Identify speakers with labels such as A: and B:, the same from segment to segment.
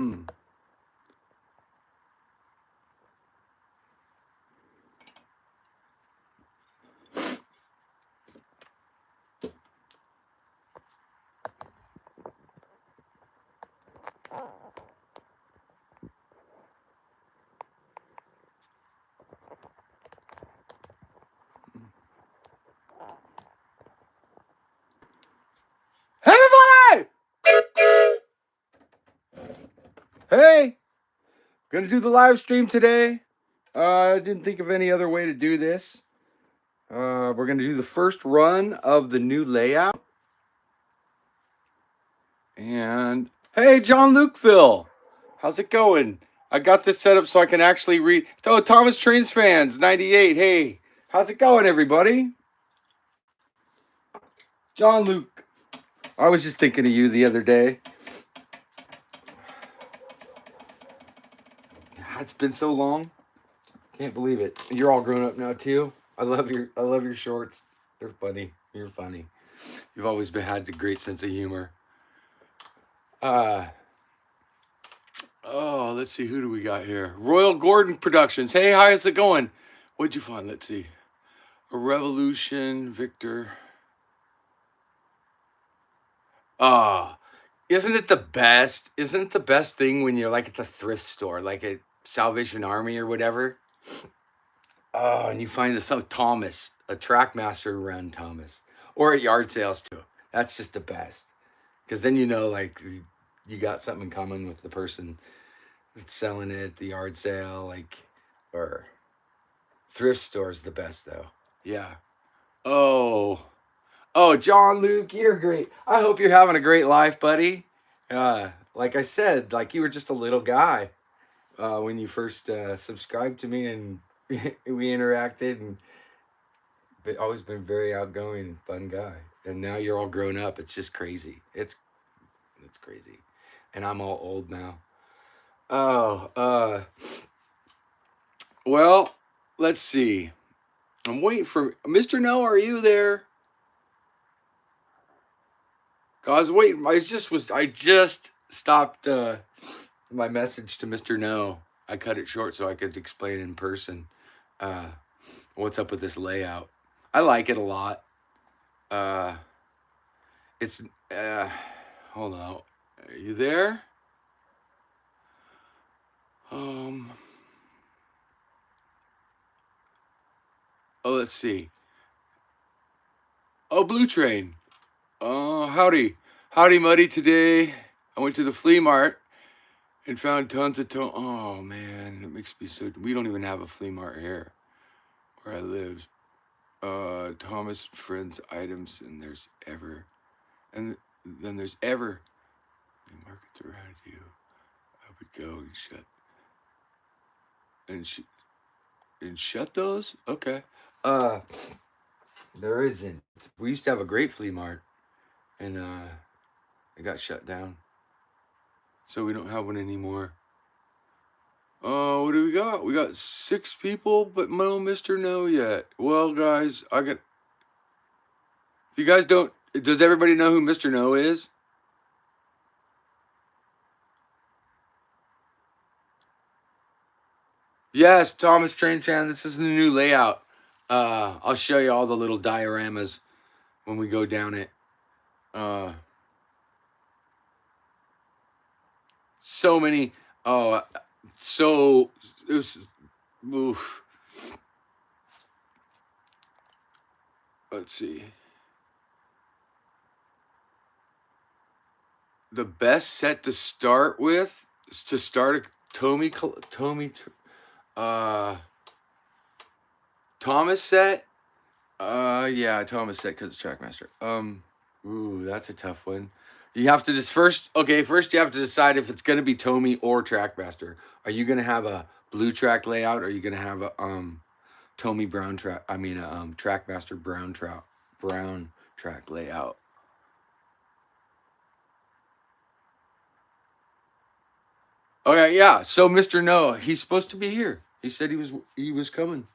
A: Everybody! Hey, gonna do the live stream today. I didn't think of any other way to do this. We're gonna do the first run of the new layout. And hey, John Lukeville, how's it going? I got this set up so I can actually read. Oh, Thomas Trains fans, 98. Hey, how's it going, everybody? John Luke, I was just thinking of you the other day. It's been so long. Can't believe it. You're all grown up now too. I love your shorts. They're funny. You're funny. You've always had a great sense of humor. Oh, let's see, who do we got here? Royal Gordon Productions. Hey, how's it going? What'd you find? Let's see. A Revolution, Victor. Isn't it the best? Isn't it the best thing when you're like at the thrift store, like at Salvation Army or whatever? Oh, and you find some Thomas, a TRACKMASTER run Thomas, or at yard sales too. That's just the best, because then you know, like, you got something in common with the person that's selling it at the yard sale, like, or thrift store is the best though. Yeah. Oh, John Luke, you're great. I hope you're having a great life, buddy. Like I said, like, you were just a little guy when you first subscribed to me, and we interacted, and but always been very outgoing and fun guy. And now you're all grown up. It's just crazy. It's crazy. And I'm all old now. Well, let's see. I'm waiting for Mr. No. Are you there? I was waiting. I just stopped my message to Mr. No. I cut it short so I could explain in person what's up with this layout. I like it a lot. It's hold on. Are you there? Oh, let's see. Oh, Blue Train. Oh, howdy. Howdy, Muddy. Today I went to the flea mart and found tons of oh, man. It makes me so... We don't even have a flea mart here where I live. Thomas Friends items, and there's ever... And then there's ever... The markets around you. I would go and shut... And shut those? Okay. There isn't. We used to have a great flea mart, and it got shut down. So we don't have one anymore. Oh, what do we got? We got 6 people, but no Mr. No yet. Well, guys, if you guys don't... Does everybody know who Mr. No is? Yes, Thomas Train fan. This is the new layout. I'll show you all the little dioramas when we go down it. So many. So it was. Oof. Let's see. The best set to start with is to start a Thomas set. Yeah, Thomas set because it's TRACKMASTER. Ooh, that's a tough one. You have to first you have to decide if it's gonna be Tomy or TRACKMASTER. Are you gonna have a blue track layout, or are you gonna have a Tomy brown track? I mean, TRACKMASTER brown track layout. Okay, yeah. So Mr. No, he's supposed to be here. He said he was coming.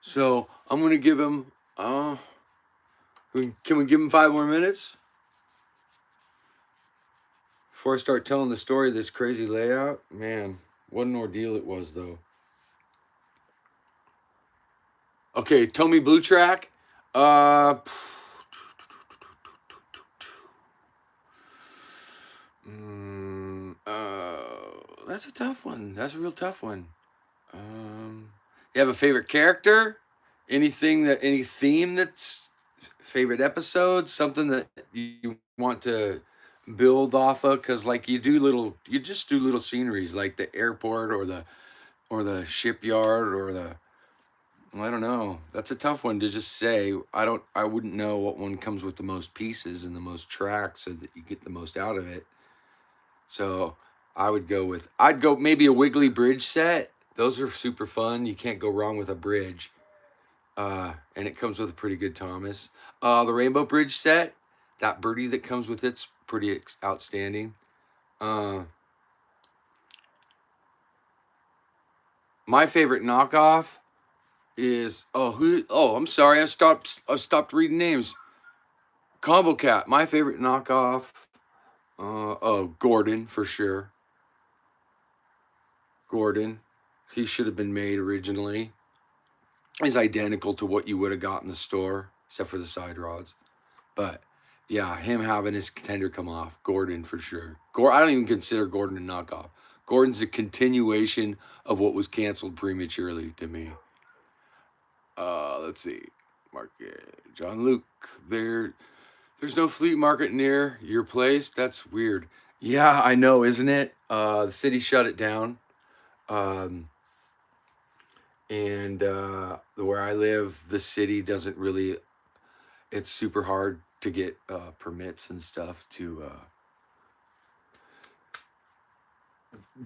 A: So I'm gonna give him. Can we give him 5 more minutes? before I start telling the story of this crazy layout, man, what an ordeal it was, though. Okay, Tommy Blue Track. Uh, that's a tough one. That's a real tough one. You have a favorite character? Any theme that's favorite episode? Something that you want to build off of? Because like you just do little sceneries, like the airport or the shipyard or the. I don't know. That's a tough one to just say. I wouldn't know what one comes with the most pieces and the most tracks so that you get the most out of it. So I'd go maybe a Wiggly Bridge set. Those are super fun. You can't go wrong with a bridge. And it comes with a pretty good Thomas. The Rainbow Bridge set, that birdie that comes with it's pretty outstanding. My favorite knockoff is I'm sorry, I stopped reading names. Combo Cat, my favorite knockoff. Gordon for sure. Gordon, he should have been made originally. He's identical to what you would have got in the store, except for the side rods. But yeah, him having his tender come off, Gordon for sure. I don't even consider Gordon a knockoff. Gordon's a continuation of what was canceled prematurely to me. Let's see, market John Luke. There's no flea market near your place. That's weird. Yeah, I know, isn't it? The city shut it down. And where I live, the city doesn't really. It's super hard to get permits and stuff to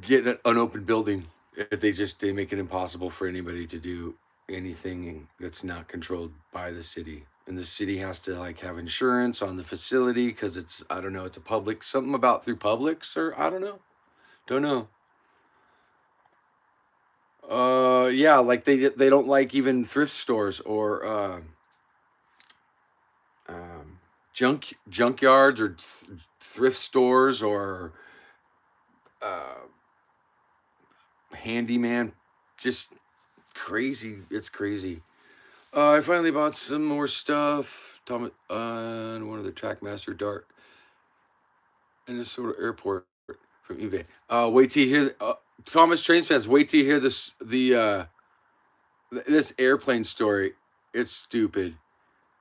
A: get an open building. If they make it impossible for anybody to do anything that's not controlled by the city, and the city has to like have insurance on the facility because it's I don't know, it's a public something about through Publix or I don't know. Yeah, like they don't like even thrift stores or junkyards or thrift stores or handyman. Just crazy. It's crazy. I finally bought some more stuff. Tom on one of the TrackMaster Dart in this sort of airport from eBay. Wait till you hear Thomas Trains fans. Wait till you hear this airplane story. It's stupid.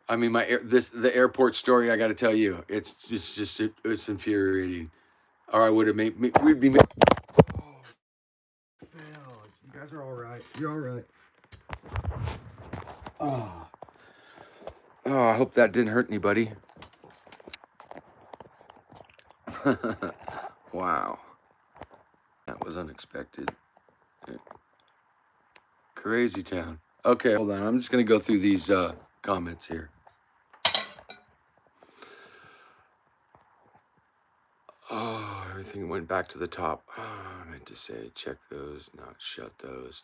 A: I mean, the airport story. I got to tell you, it's infuriating. Or I would have we'd be. Oh, you guys are all right. You're all right. Oh, I hope that didn't hurt anybody. Wow, that was unexpected. Crazy town. Okay, hold on. I'm just gonna go through these comments here. Oh, everything went back to the top. Oh, I meant to say check those, not shut those.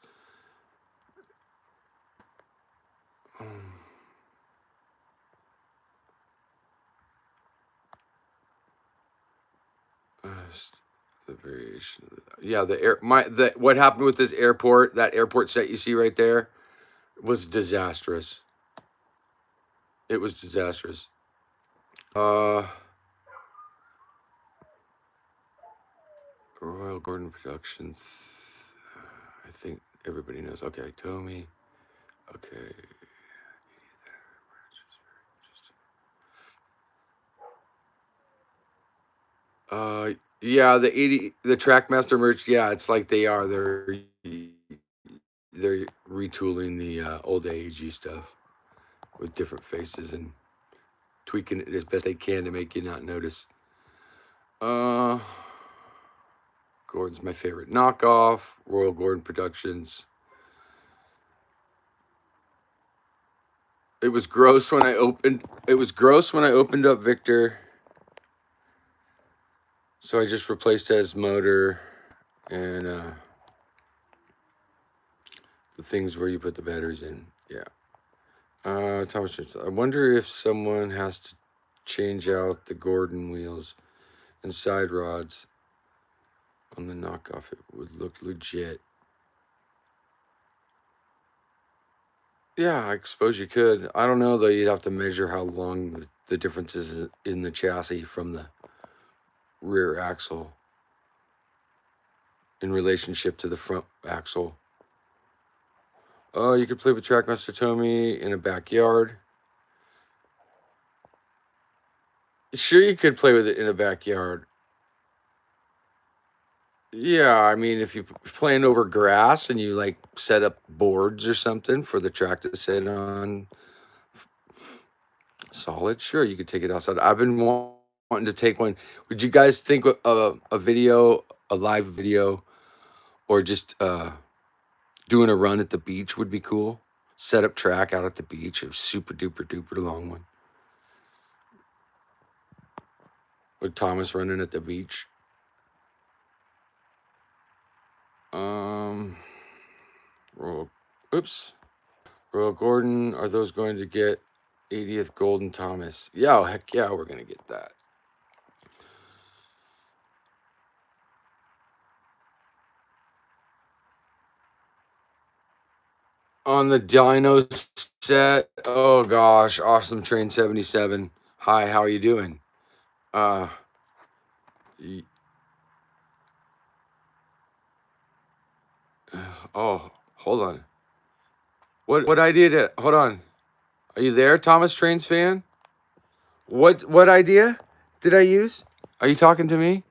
A: The variation. What happened with this airport? That airport set you see right there was disastrous. It was disastrous. Royal Gordon Productions. I think everybody knows. Okay, Tommy. Okay. Yeah, the TrackMaster merch. Yeah, it's like they're retooling the old AEG stuff with different faces and tweaking it as best they can to make you not notice. Gordon's my favorite knockoff. Royal Gordon Productions. It was gross when I opened up Victor. So I just replaced his motor and the things where you put the batteries in. Yeah. Thomas, I wonder if someone has to change out the Gordon wheels and side rods On the knockoff, it would look legit. Yeah, I suppose you could. I don't know though. You'd have to measure how long the difference is in the chassis from the rear axle in relationship to the front axle. Oh, you could play with TrackMaster Tommy in a backyard. Sure, you could play with it in a backyard. Yeah, I mean, if you're playing over grass and you like set up boards or something for the track to sit on solid, sure, you could take it outside. I've been wanting to take one. Would you guys think a video, a live video, or just doing a run at the beach would be cool? Set up track out at the beach, or super duper duper long one. With Thomas running at the beach. Oops. Royal Gordon, are those going to get 80th Golden Thomas? Yeah, oh, heck yeah, we're going to get that. On the Dino set, oh gosh, Awesome Train 77. Hi, how are you doing? Uh, oh, hold on. What idea did, hold on. Are you there, Thomas Trains fan? What idea did I use? Are you talking to me?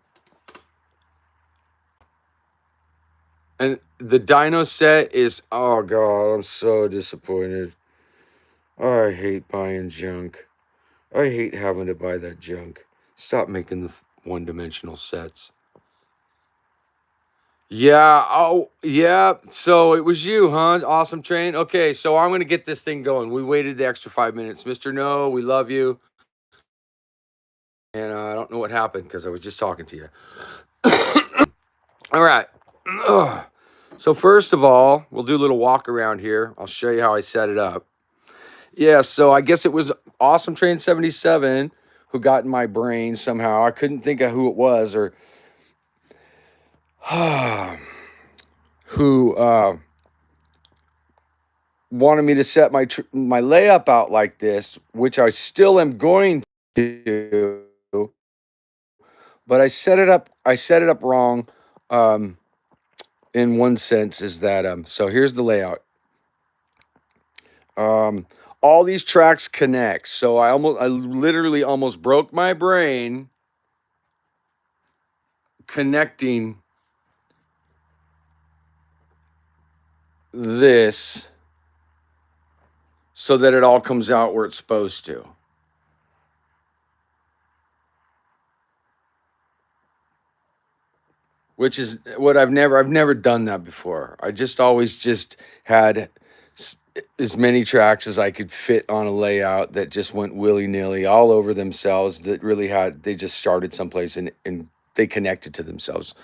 A: And the Dino set is, oh god, I'm so disappointed. I hate buying junk. I hate having to buy that junk. Stop making the one-dimensional sets. Yeah, oh, yeah. So it was you, huh? Awesome Train. Okay, so I'm going to get this thing going. We waited the extra 5 minutes. Mr. No, we love you. And I don't know what happened because I was just talking to you. All right. Ugh. So first of all, we'll do a little walk around here. I'll show you how I set it up. Yeah, so I guess it was Awesome Train 77 who got in my brain somehow. I couldn't think of who it was or who wanted me to set my layup out like this, which I still am going to, but I set it up. I set it up wrong. In one sense, is that so here's the layout. All these tracks connect, so I literally almost broke my brain connecting this so that it all comes out where it's supposed to. Which is what I've never done that before. I just always just had as many tracks as I could fit on a layout that just went willy-nilly all over themselves, that really they just started someplace and they connected to themselves.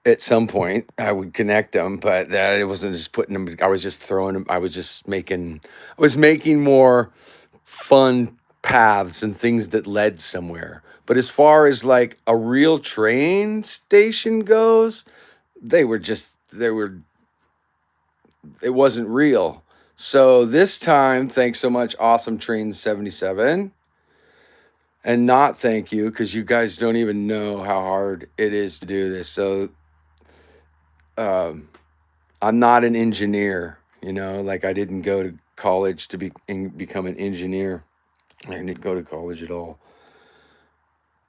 A: At some point I would connect them, but that it wasn't just putting them, I was just throwing them, I was making more fun paths and things that led somewhere. But as far as like a real train station goes, it wasn't real. So this time, thanks so much, Awesome Train 77. And not thank you, because you guys don't even know how hard it is to do this. So I'm not an engineer, like I didn't go to college to become an engineer. I didn't go to college at all.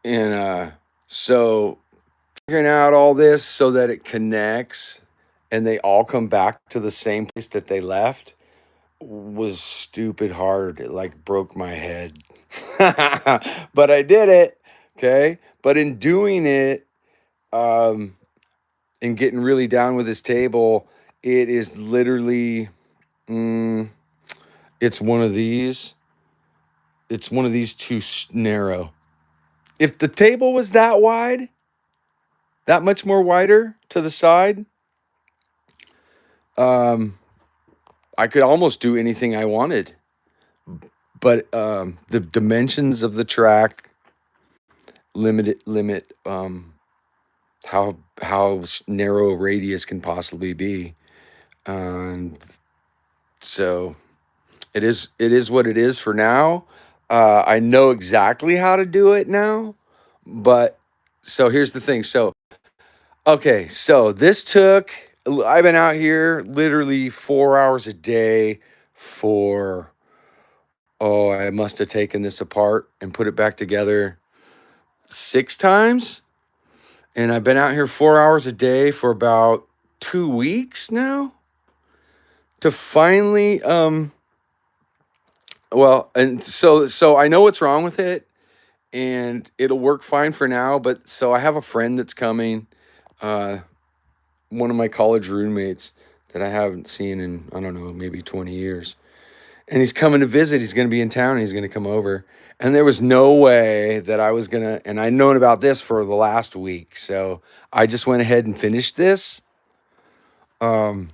A: And so figuring out all this so that it connects and they all come back to the same place that they left was stupid hard. It like broke my head. But I did it. Okay. But in doing it, and getting really down with this table, it is literally, it's one of these. It's one of these too narrow. If the table was that wide, that much more wider to the side, I could almost do anything I wanted. But the dimensions of the track limit how narrow a radius can possibly be. And so it is what it is for now. I know exactly how to do it now, but so here's the thing. So okay, so this took. I've been out here literally 4 hours a day for. Oh, I must have taken this apart and put it back together 6 times, and I've been out here 4 hours a day for about 2 weeks now to finally well, and so I know what's wrong with it, and it'll work fine for now. But so I have a friend that's coming, uh, one of my college roommates that I haven't seen in, I don't know, maybe 20 years, and he's coming to visit. He's going to be in town. And he's going to come over, and there was no way that I was gonna. And I'd known about this for the last week, so I just went ahead and finished this. Um,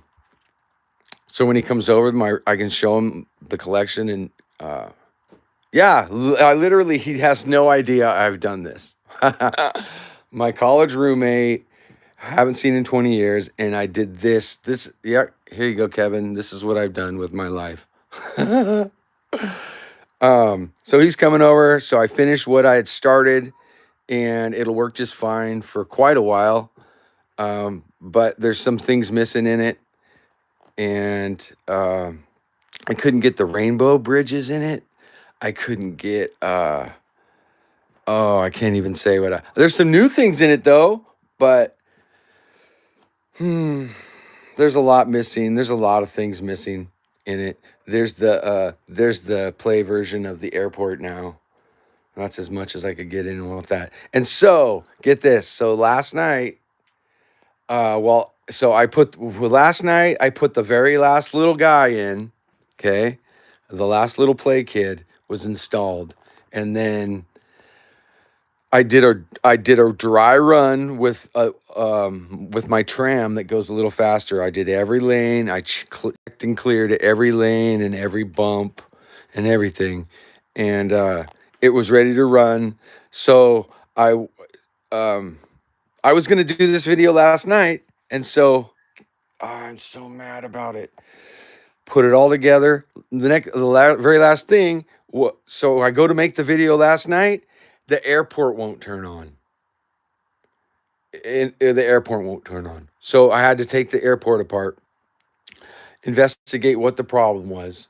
A: so when he comes over, I can show him the collection, and uh, yeah, I literally, he has no idea I've done this. My college roommate, haven't seen in 20 years, and I did this. Yeah, here you go, Kevin. This is what I've done with my life. So he's coming over. So I finished what I had started, and it'll work just fine for quite a while. But there's some things missing in it, and I couldn't get the rainbow bridges in it. I couldn't get oh, I can't even say what there's some new things in it though, but there's a lot missing. There's a lot of things missing in it. There's the play version of the airport now. That's as much as I could get in with that. And so, get this. So last night, last night I put the very last little guy in, okay? The last little play kid was installed. And then I did a dry run with my tram that goes a little faster. I did every lane. I clicked and cleared every lane and every bump and everything, and it was ready to run. So um I was gonna do this video last night, and so I'm so mad about it. Put it all together. Very last thing. So I go to make the video last night. The airport won't turn on. The airport won't turn on. So I had to take the airport apart, investigate what the problem was,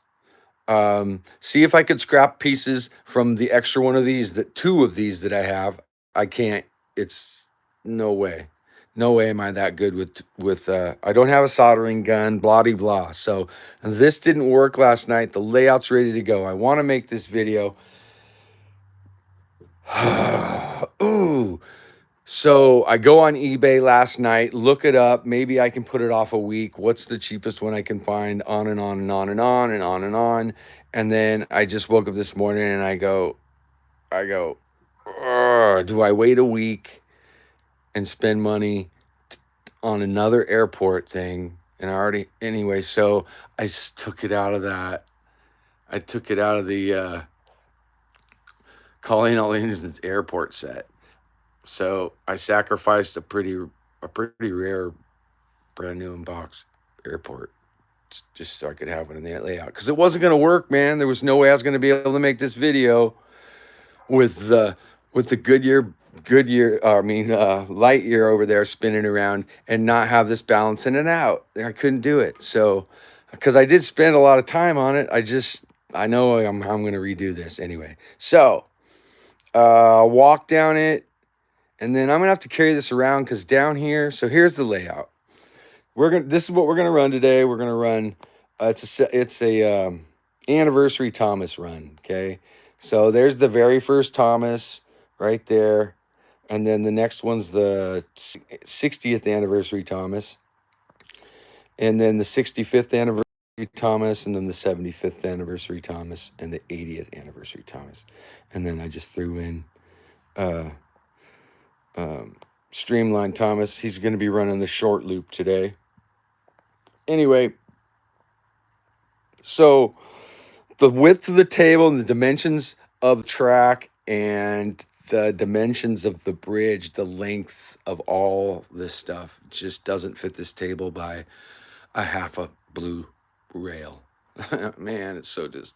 A: see if I could scrap pieces from the extra one of these, that two of these that I have. I can't. It's no way. No way am I that good with I don't have a soldering gun, blah de blah. So this didn't work last night. The layout's ready to go. I want to make this video. Ooh. So I go on eBay last night, look it up. Maybe I can put it off a week. What's the cheapest one I can find? On and on and on and on and on and on. And then I just woke up this morning and I go, "Ugh, do I wait a week and spend money on another airport thing?" And I already, anyway, so took it out of that. I took it out of the Calling All Engines airport set. So I sacrificed a pretty rare brand new inbox airport just so I could have one in the layout, because it wasn't going to work, man. There was no way I was going to be able to make this video with the Lightyear over there spinning around and not have this balancing it out. I couldn't do it. So because I did spend a lot of time on it, I know I'm going to redo this anyway. So walk down it. And then I'm gonna have to carry this around because down here. So here's the layout. This is what we're gonna run today. We're gonna run. It's a anniversary Thomas run. Okay. So there's the very first Thomas right there, and then the next one's the 60th anniversary Thomas, and then the 65th anniversary Thomas, and then the 75th anniversary Thomas, and the 80th anniversary Thomas, and then I just threw in. Streamline Thomas. He's going to be running the short loop today. Anyway, so the width of the table and the dimensions of the track and the dimensions of the bridge, the length of all this stuff just doesn't fit this table by a half a blue rail. Man, it's so just.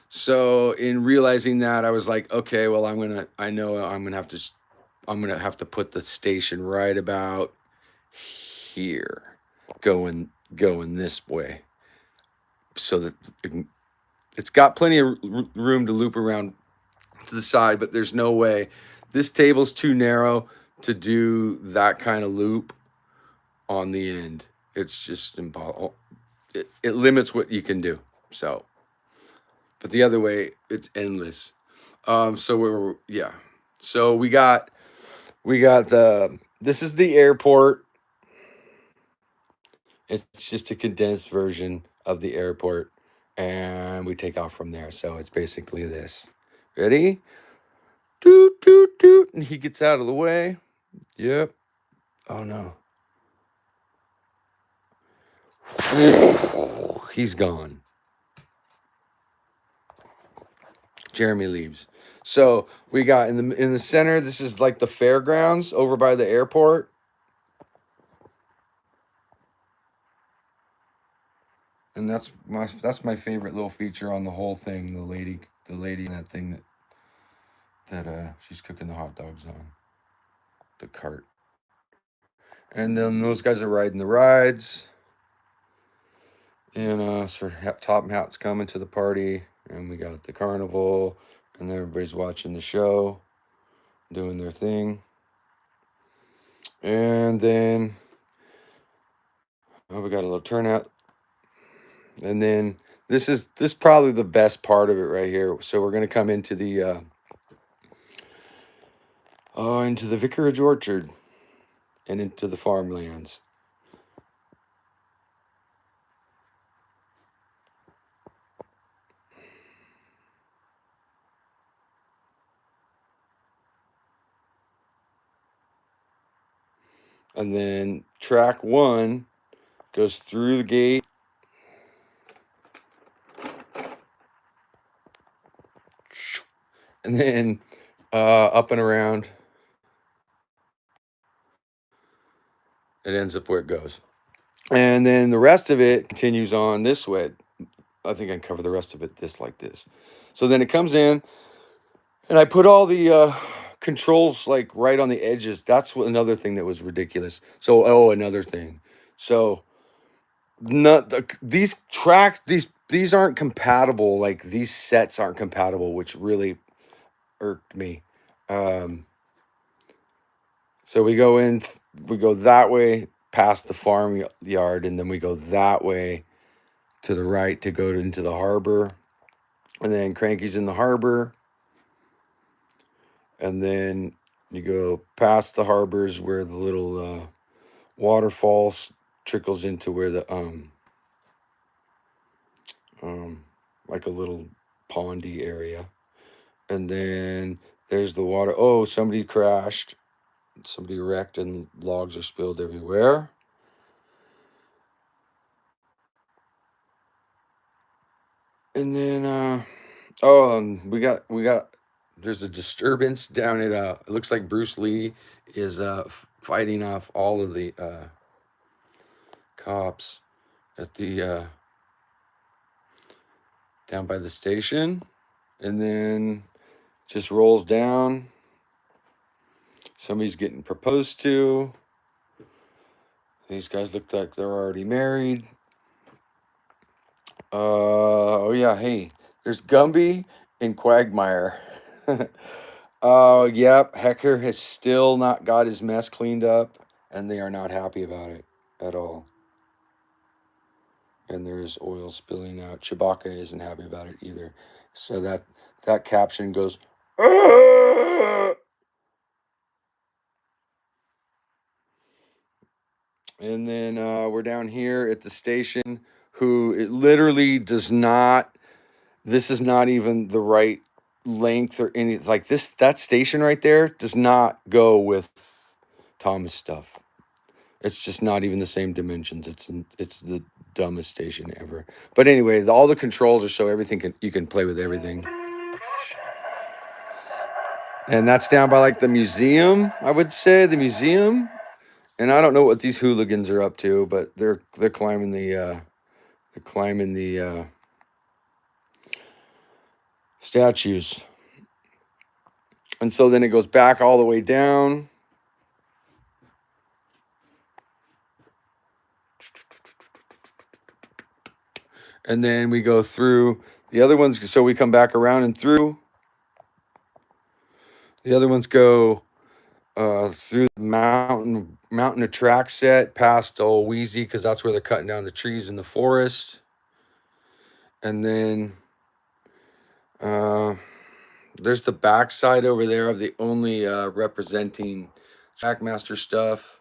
A: So in realizing that, I was like, okay, well, I know I'm gonna have to put the station right about here, going this way, so that it's got plenty of room to loop around to the side, but there's no way. This table's too narrow to do that kind of loop on the end. It's just impossible. It limits what you can do. So, but the other way, it's endless. So yeah. So we got the, this is the airport. It's just a condensed version of the airport, and we take off from there. So it's basically this. Ready? Doot, doot, doot. And he gets out of the way. Yep. Oh, no. He's gone. Jeremy leaves. So we got in the center, this is like the fairgrounds over by the airport. And that's my favorite little feature on the whole thing. The lady in that thing that she's cooking the hot dogs on the cart. And then those guys are riding the rides. And Sir Top Hat's coming to the party. And we got the carnival. And everybody's watching the show, doing their thing. And then we got a little turnout. And then this probably the best part of it right here. So we're gonna come into the Vicarage Orchard and into the farmlands. And then track 1 goes through the gate. And then up and around. It ends up where it goes. And then the rest of it continues on this way. I think I can cover the rest of it like this. So then it comes in, and I put all the controls like right on the edges. That's another thing that was ridiculous. So another thing. So these tracks, these aren't compatible. Like these sets aren't compatible, which really irked me. So we go that way past the farm yard, and then we go that way to the right to go into the harbor, and then Cranky's in the harbor, and then you go past the harbors where the little waterfall trickles into where the like a little pondy area, and then there's the water. Oh, somebody crashed, somebody wrecked, and logs are spilled everywhere. And then we got there's a disturbance down at it looks like Bruce Lee is fighting off all of the cops at the down by the station, and then just rolls down. Somebody's getting proposed to. These guys look like they're already married. Oh yeah, hey, there's Gumby and Quagmire. Oh, yep, Hecker has still not got his mess cleaned up, and they are not happy about it at all. And there's oil spilling out. Chewbacca isn't happy about it either. So that caption goes, "Arr!" And then we're down here at the station, who it literally does not, this is not even the right length or any, like this, that station right there does not go with Thomas stuff. It's just not even the same dimensions. It's the dumbest station ever. But anyway, all the controls are so everything you can play with everything. And that's down by like the museum, I would say, the museum. And I don't know what these hooligans are up to, but they're climbing the statues. And so then it goes back all the way down. And then we go through the other ones. So we come back around and through. The other ones go through the mountain of track set past Old Wheezy, because that's where they're cutting down the trees in the forest. And then there's the backside over there of the only representing Trackmaster stuff.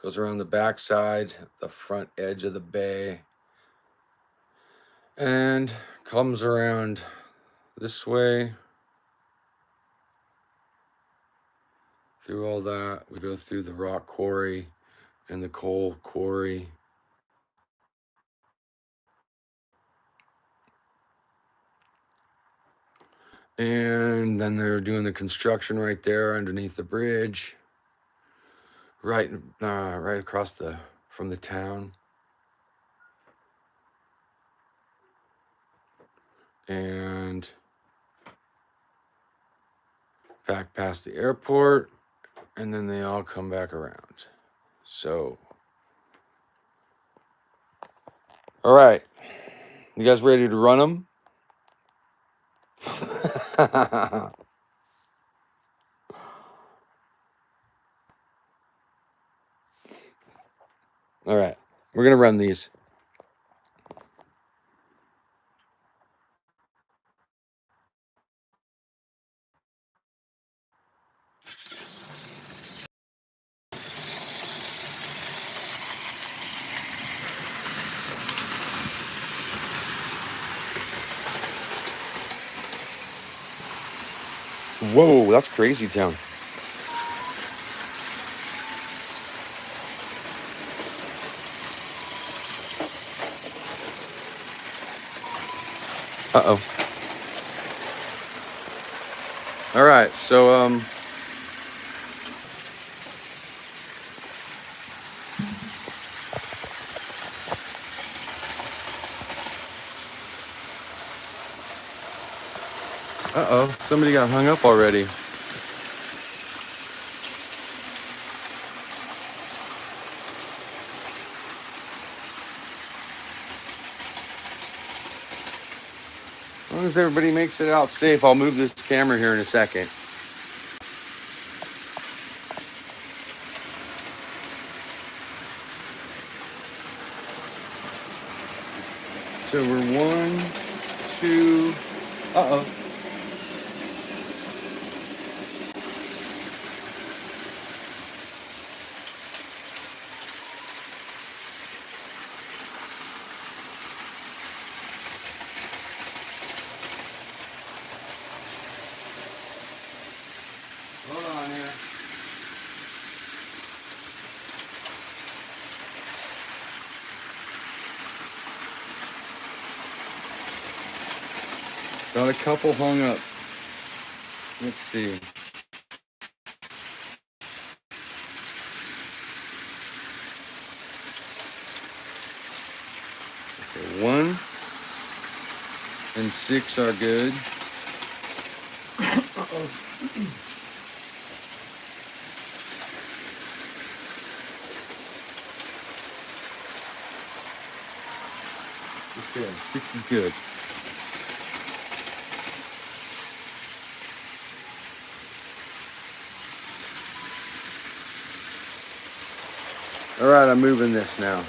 A: Goes around the backside, the front edge of the bay, and comes around this way. Through all that, we go through the rock quarry and the coal quarry. And then they're doing the construction right there underneath the bridge, right across from the town. And back past the airport, and then they all come back around. So, all right, you guys ready to run them? All right, we're gonna run these. Whoa, that's crazy town. Uh-oh. All right, so somebody got hung up already. As long as everybody makes it out safe, I'll move this camera here in a second. So we're 1, 2, uh-oh. Hold on here. Got a couple hung up. Let's see. Okay, 1 and 6 are good. Uh-oh. Okay, 6 is good. All right, I'm moving this now.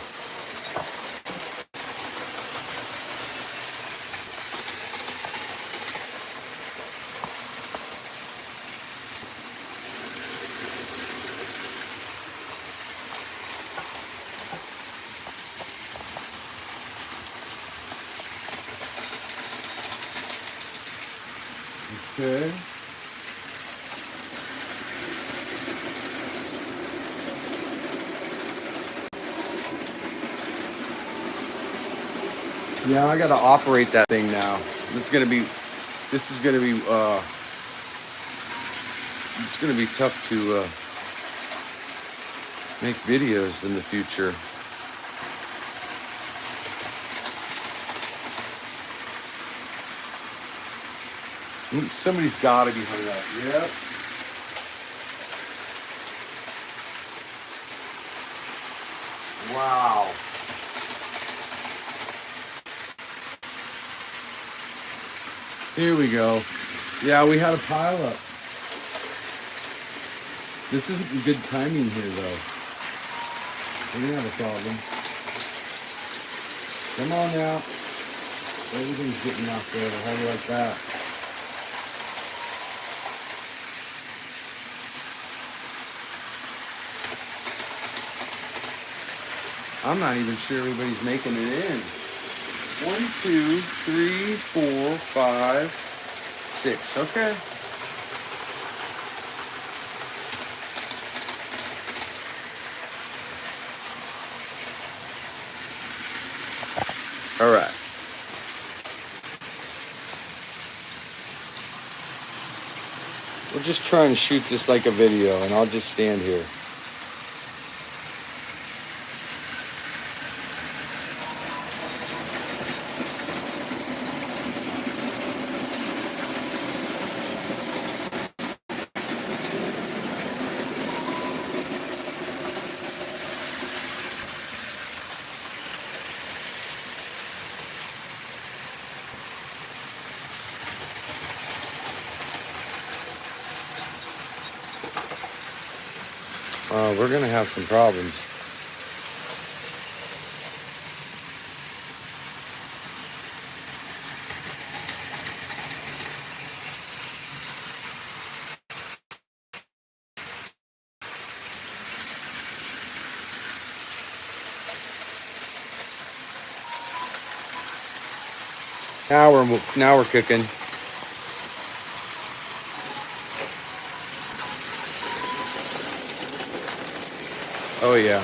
A: Okay. Yeah, I gotta operate that thing now. This is gonna be It's going to be tough to make videos in the future. Somebody's got to be hung up. Yep. Wow. Here we go. Yeah, we had a pile up. This isn't good timing here, though. We didn't have a problem. Come on now. Everything's getting knocked over. How do you like that? I'm not even sure everybody's making it in. 1, 2, 3, 4, 5, 6. Okay. All right. We're just trying to shoot this like a video, and I'll just stand here. We're going to have some problems. Now we're cooking. Oh yeah.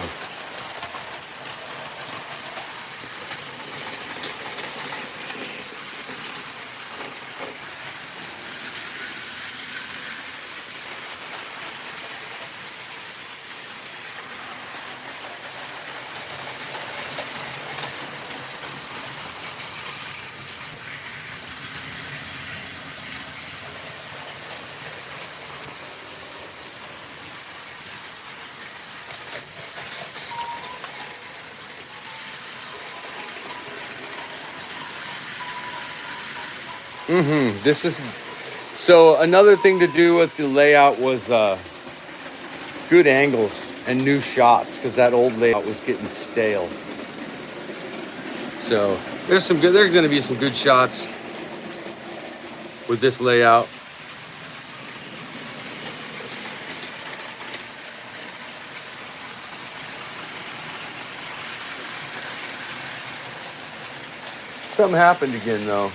A: This is so another thing to do with the layout was good angles and new shots, because that old layout was getting stale. So there's going to be some good shots with this layout. Something happened again though,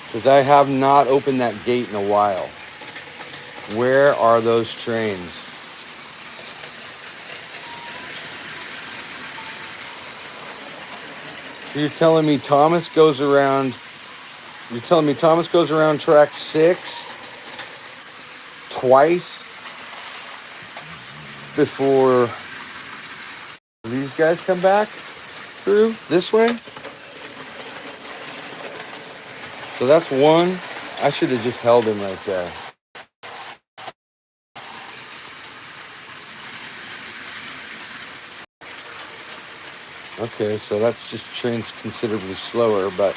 A: because I have not opened that gate in a while. Where are those trains? You're telling me Thomas goes around track 6 twice before these guys come back through this way? So that's one. I should have just held him right there. Okay, so that's just trains considerably slower, but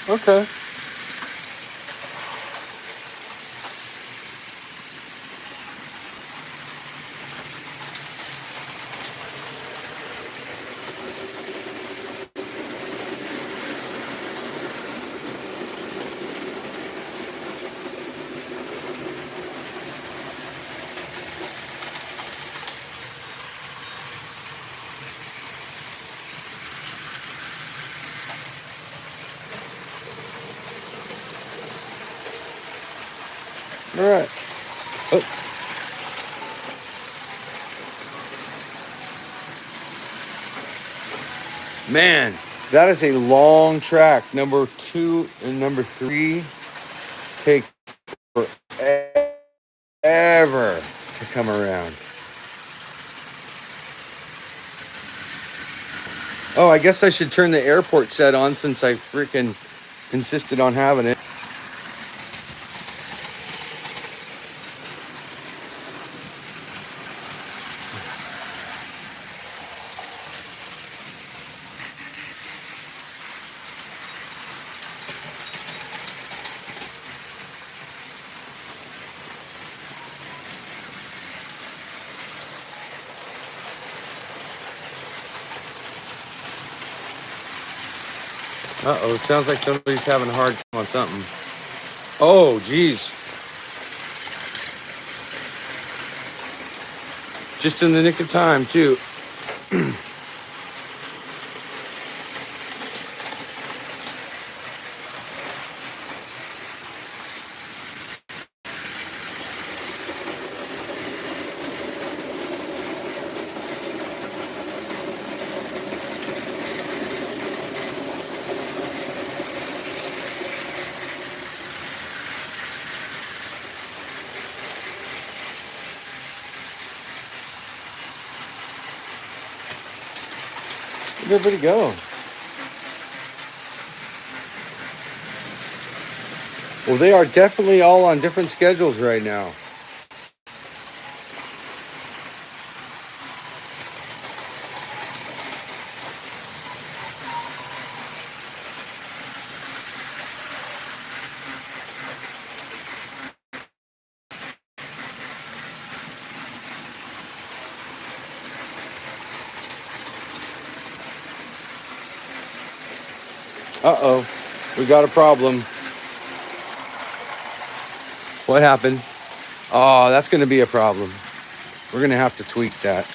A: okay. All right. Oh, man, that is a long track. Number 2 and number 3 take forever to come around. Oh, I guess I should turn the airport set on since I freaking insisted on having it. Uh-oh, it sounds like somebody's having a hard time on something. Oh, geez. Just in the nick of time, too. Where'd everybody go? Well, they are definitely all on different schedules right now. Uh-oh, we got a problem. What happened? Oh, that's going to be a problem. We're going to have to tweak that.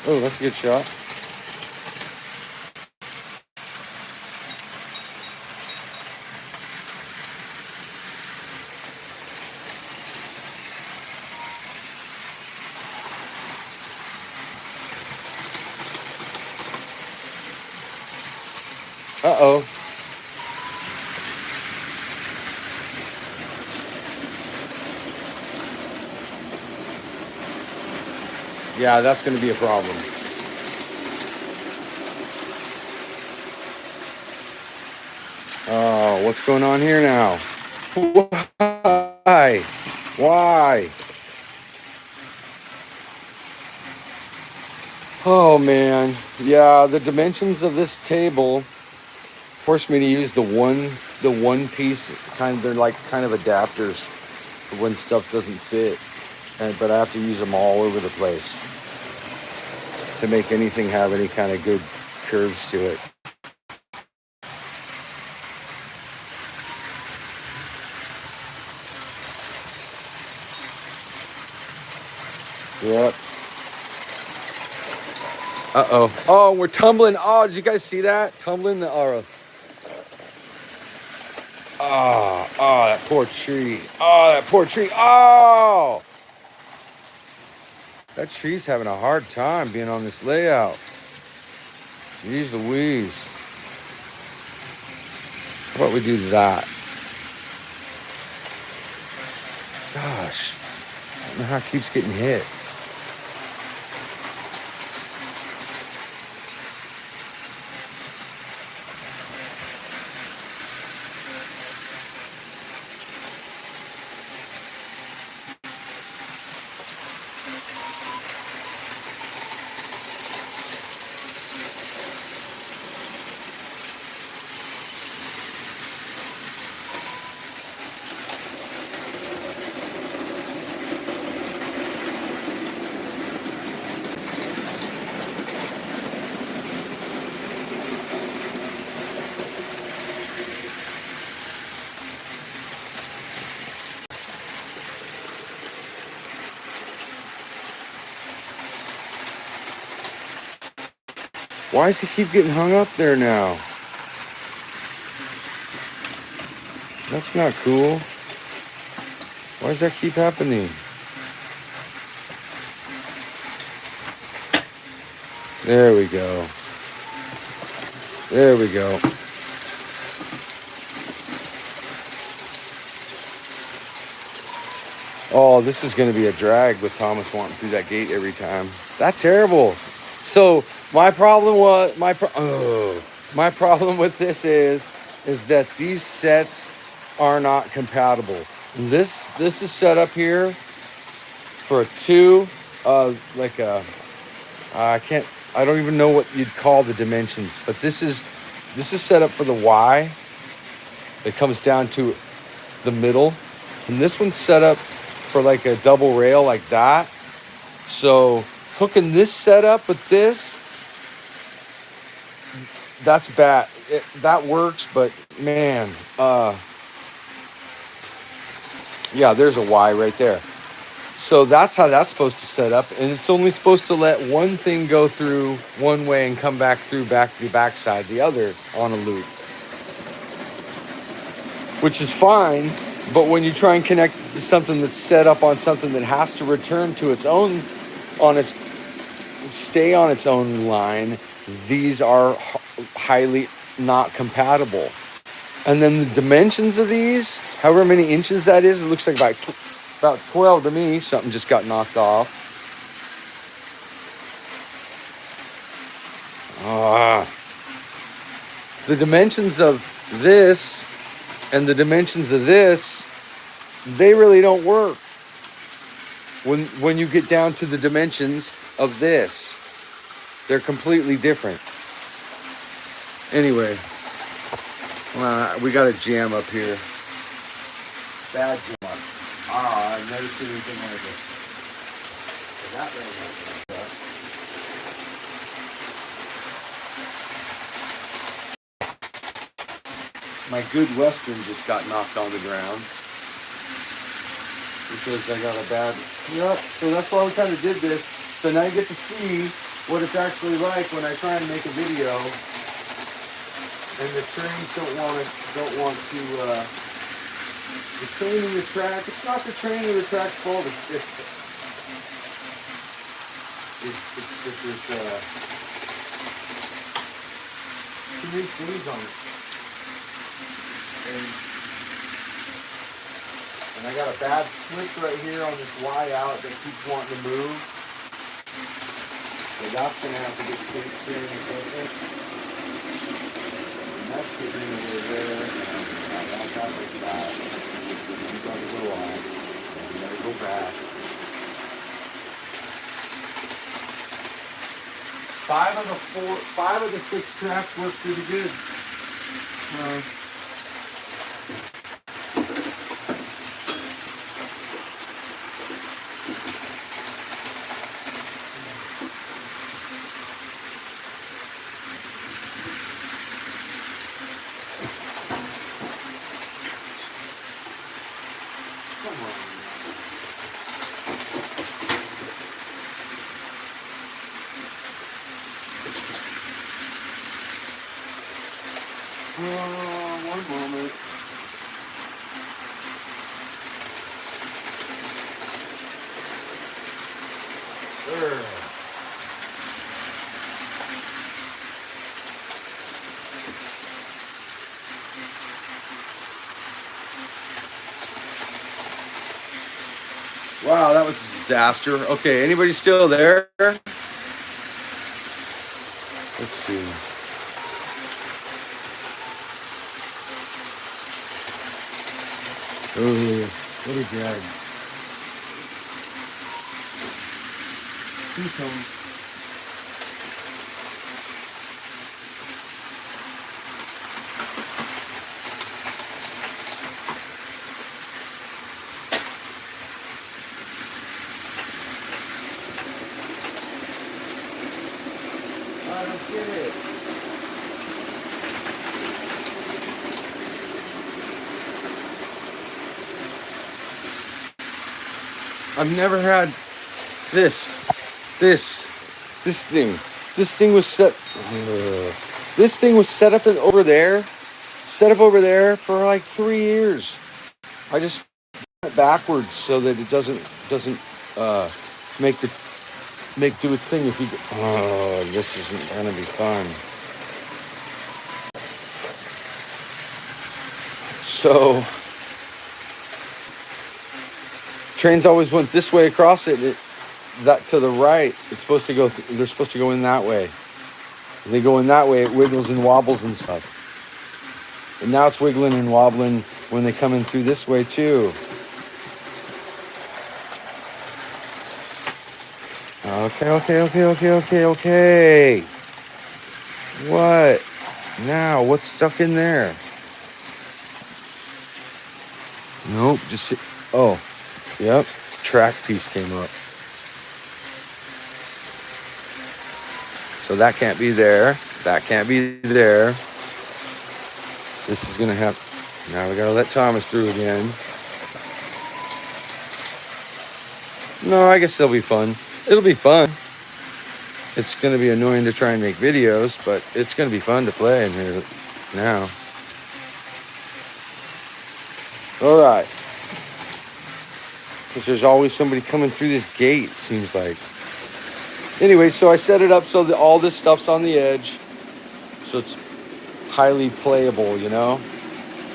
A: Oh, that's a good shot. Uh-oh. Yeah, that's going to be a problem. Oh, what's going on here now? Why? Why? Oh, man. Yeah, the dimensions of this table forced me to use the one piece kind. They're like kind of adapters for when stuff doesn't fit, but I have to use them all over the place to make anything have any kind of good curves to it. Yep. Uh-oh. Oh, we're tumbling. Oh, did you guys see that? Tumbling the that poor tree. Oh, that poor tree. Oh! That tree's having a hard time being on this layout. Jeez Louise. How about we do that? Gosh. I don't know how it keeps getting hit. Why does he keep getting hung up there now? That's not cool. Why does that keep happening? There we go. There we go. Oh, this is going to be a drag with Thomas wanting through that gate every time. That's terrible. So my problem was my problem with this is that these sets are not compatible. This is set up here for a two, like a I don't even know what you'd call the dimensions, but this is set up for the Y. It comes down to the middle, and this one's set up for like a double rail like that. So hooking this setup with this, that's bad. That works, but man, yeah, there's a Y right there. So that's how that's supposed to set up, and it's only supposed to let one thing go through one way and come back through the backside the other on a loop, which is fine. But when you try and connect it to something that's set up on something that has to return to its own, stay on its own line, these are highly not compatible. And then the dimensions of these, however many inches that is, it looks like about 12 to me. Something just got knocked off. The dimensions of this and the dimensions of this, they really don't work when you get down to the dimensions of this. They're completely different. Anyway, we got a jam up here. Bad jam. I've never seen anything like it. That really happened. My good Western just got knocked on the ground because I got a bad. Yep. So that's why we kind of did this. So now you get to see what it's actually like when I try and make a video, and the trains don't want to. The train and the track. It's not the train or the track's fault. It's this. Too many things on it. And I got a bad switch right here on this Y out that keeps wanting to move. So that's going to have to get fixed here in a second. And that's getting over there. And that's not like that. You got to go on. You got to go back. 5 of the 6 tracks work pretty good. One moment. There. Wow, that was a disaster. Okay, anybody still there? Let's see. Oh, what a drag. Please come. I don't get it. I've never had this thing. this thing was set. This thing was set up over there for like 3 years. I just went backwards so that it doesn't make do its thing. If you oh, this isn't gonna be fun. So trains always went this way across it. That to the right, it's supposed to go. They're supposed to go in that way. And they go in that way. It wiggles and wobbles and stuff. And now it's wiggling and wobbling when they come in through this way too. Okay. What? Now, what's stuck in there? Nope, just... Oh, yep. Track piece came up. So that can't be there. That can't be there. This is going to have... Now we got to let Thomas through again. No, I guess it'll be fun. It'll be fun. It's going to be annoying to try and make videos, but it's going to be fun to play in here now. All right. Because there's always somebody coming through this gate, it seems like. Anyway, so I set it up so that all this stuff's on the edge. So it's highly playable, you know?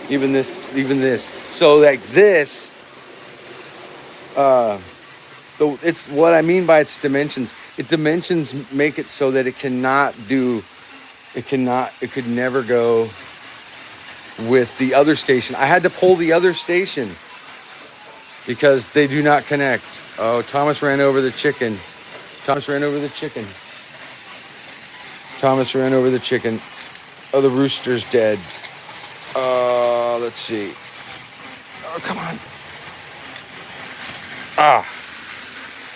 A: Even this. So like this, it's what I mean by its dimensions. Its dimensions make it so that it could never go with the other station. I had to pull the other station because they do not connect. Oh, Thomas ran over the chicken. Oh, the rooster's dead. Let's see. Oh, come on.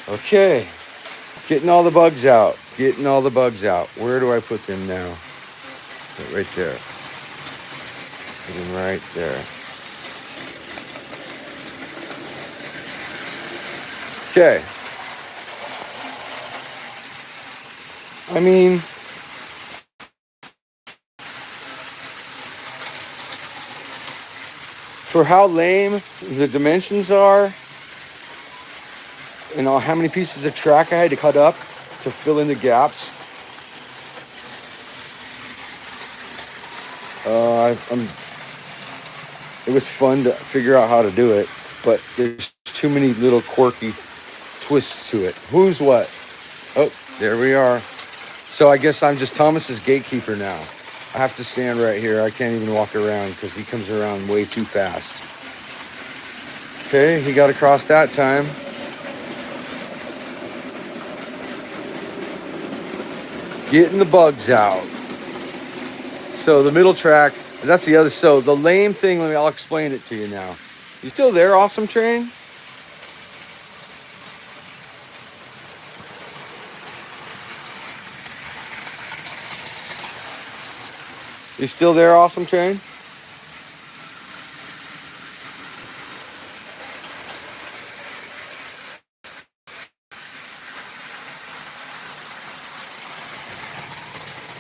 A: Okay. Getting all the bugs out. Where do I put them now? Right there. Put them right there. Okay. I mean, for how lame the dimensions are, you know, how many pieces of track I had to cut up to fill in the gaps. It was fun to figure out how to do it, but there's too many little quirky twists to it. Who's what? Oh, there we are. So I guess I'm just Thomas's gatekeeper now. I have to stand right here. I can't even walk around because he comes around way too fast. Okay, he got across that time. Getting the bugs out. So the middle track, that's the other. So the lame thing, I'll explain it to you now. You still there, Awesome Train? You still there, Awesome Train?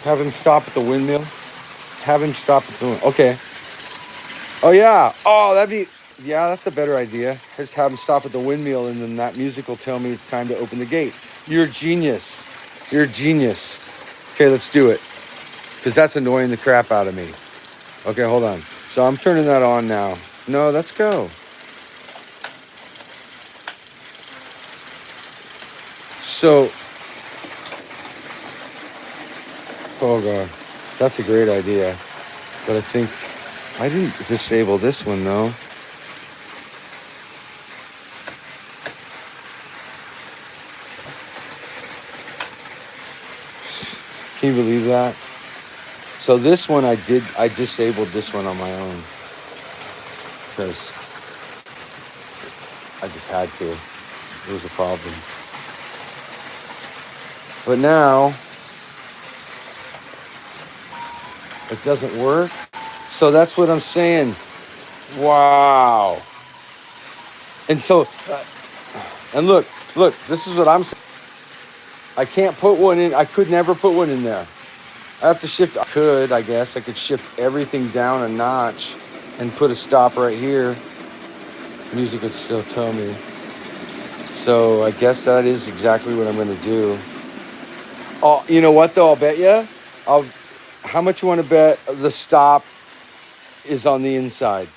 A: Have him stop at the windmill. Okay. Oh, yeah. Oh, that's a better idea. Just have him stop at the windmill, and then that music will tell me it's time to open the gate. You're a genius. Okay, let's do it. Because that's annoying the crap out of me. Okay, hold on. So I'm turning that on now. No, let's go. So, oh God, that's a great idea. But I think I didn't disable this one though. Can you believe that? So this one I disabled this one on my own because I just had to. It was a problem. But now it doesn't work. So that's what I'm saying. Wow. And so, and look, this is what I'm saying. I can't put one in. I could never put one in there. I have to shift. I guess. I could shift everything down a notch and put a stop right here. Music would still tell me. So I guess that is exactly what I'm going to do. Oh, you know what though? I'll bet you. How much you want to bet the stop is on the inside?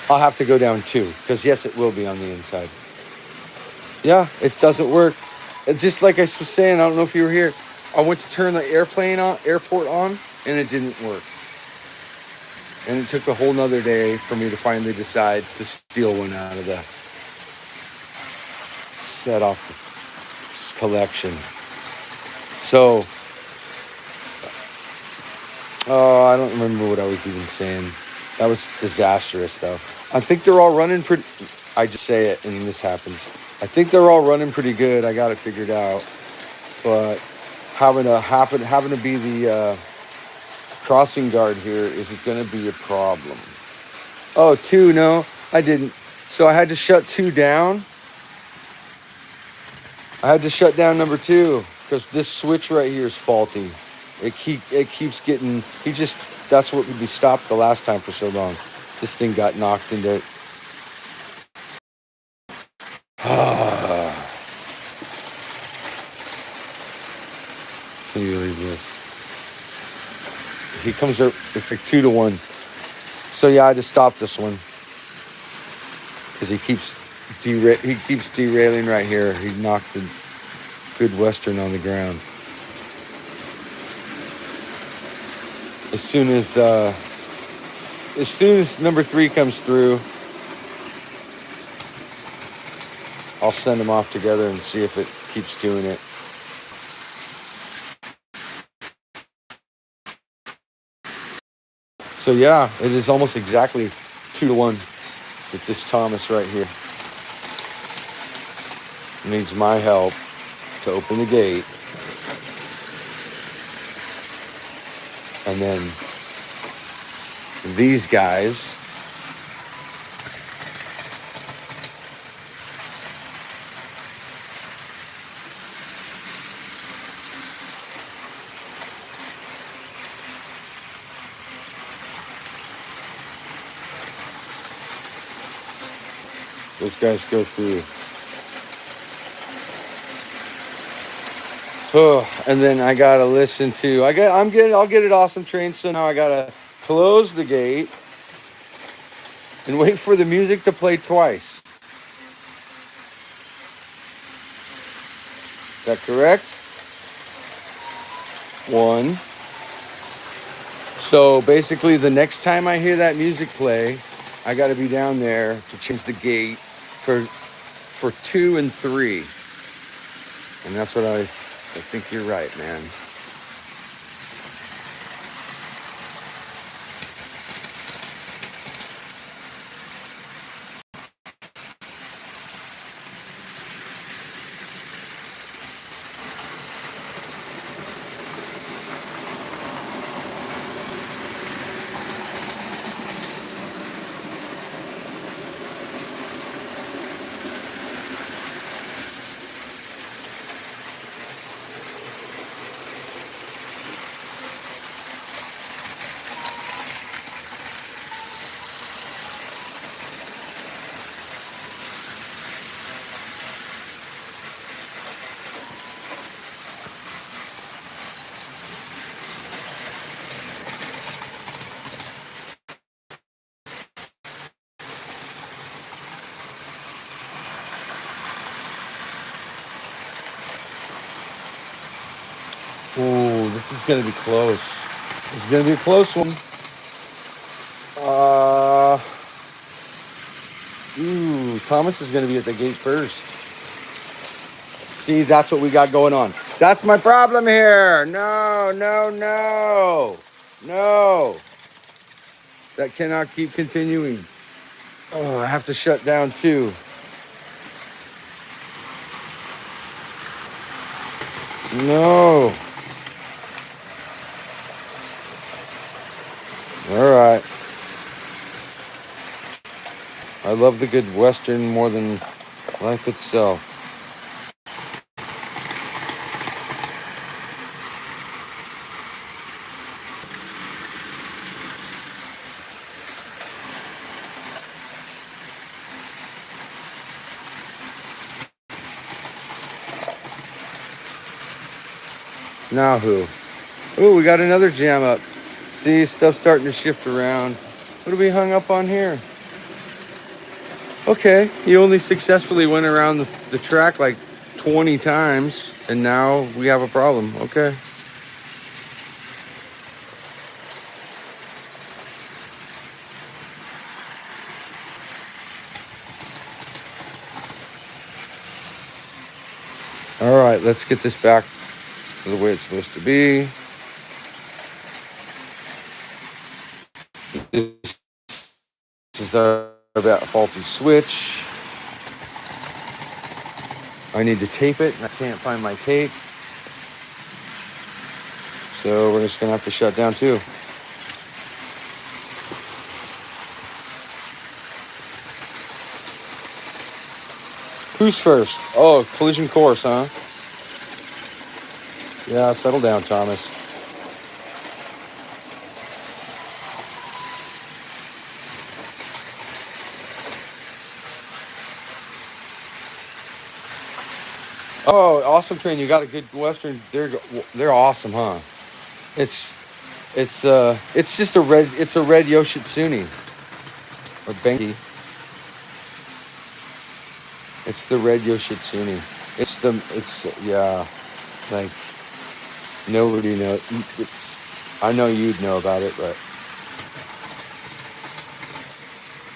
A: I'll have to go down 2 because yes, it will be on the inside. Yeah, it doesn't work. Just like I was saying, I don't know if you were here. I went to turn the airport on, and it didn't work. And it took a whole nother day for me to finally decide to steal one out of the set off the collection. So, I don't remember what I was even saying. That was disastrous, though. I think they're all running pretty... I just say it, and this happens. I think they're all running pretty good. I got it figured out. But having to be the crossing guard here is going to be a problem. Oh, 2, no, I didn't. So I had to shut 2 down. I had to shut down number 2 because this switch right here is faulty. It keeps getting... That's what we stopped the last time for so long. This thing got knocked into... Can you believe this? He comes up, it's like 2 to 1. So yeah, I had to stop this one. Because he keeps derailing right here. He knocked the good Western on the ground. As soon as number 3 comes through, I'll send them off together and see if it keeps doing it. So yeah, it is almost exactly 2 to 1 with this Thomas right here. It needs my help to open the gate. And then these guys go through. Oh, and then I gotta listen to. I'll get it awesome train. So now I gotta close the gate and wait for the music to play twice. Is that correct? 1. So basically, the next time I hear that music play, I got to be down there to change the gate for 2 and 3. And that's what I think you're right, man. Ooh, this is going to be close. This is going to be a close one. Thomas is going to be at the gate first. See, that's what we got going on. That's my problem here. No. That cannot keep continuing. Oh, I have to shut down 2. No. All right. I love the good Western more than life itself. Now who? Oh, we got another jam up. See, stuff's starting to shift around. What are we hung up on here? Okay, he only successfully went around the track like 20 times, and now we have a problem. Okay. All right, let's get this back to the way it's supposed to be. This is our faulty switch. I need to tape it, and I can't find my tape. So we're just gonna have to shut down too. Who's first? Oh, collision course, huh? Yeah, settle down, Thomas. Oh, awesome train! You got a good Western. They're awesome, huh? It's just a red. It's a red Yoshitsune or Benki. It's the red Yoshitsune. Yeah, like nobody knows. I know you'd know about it, but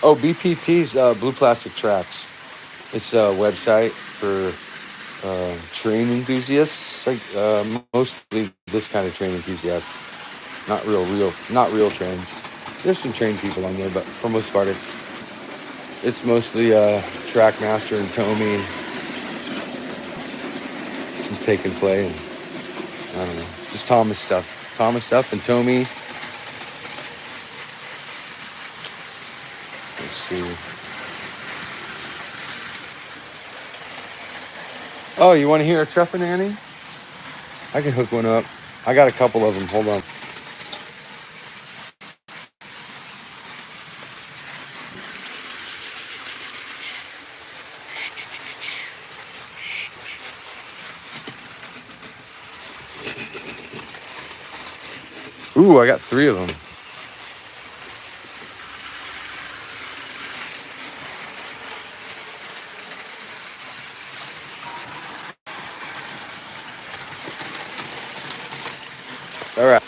A: BPT's Blue Plastic Tracks. It's a website for train enthusiasts, like mostly this kind of train enthusiasts. Not real trains. There's some train people on there, but for most part, it's mostly TRACKMASTer and Tomy, some take and play, and I don't know, just Thomas stuff and Tomy. Let's see. Oh, you want to hear a Truffin' Annie? I can hook one up. I got a couple of them. Hold on. Ooh, I got 3 of them. All right.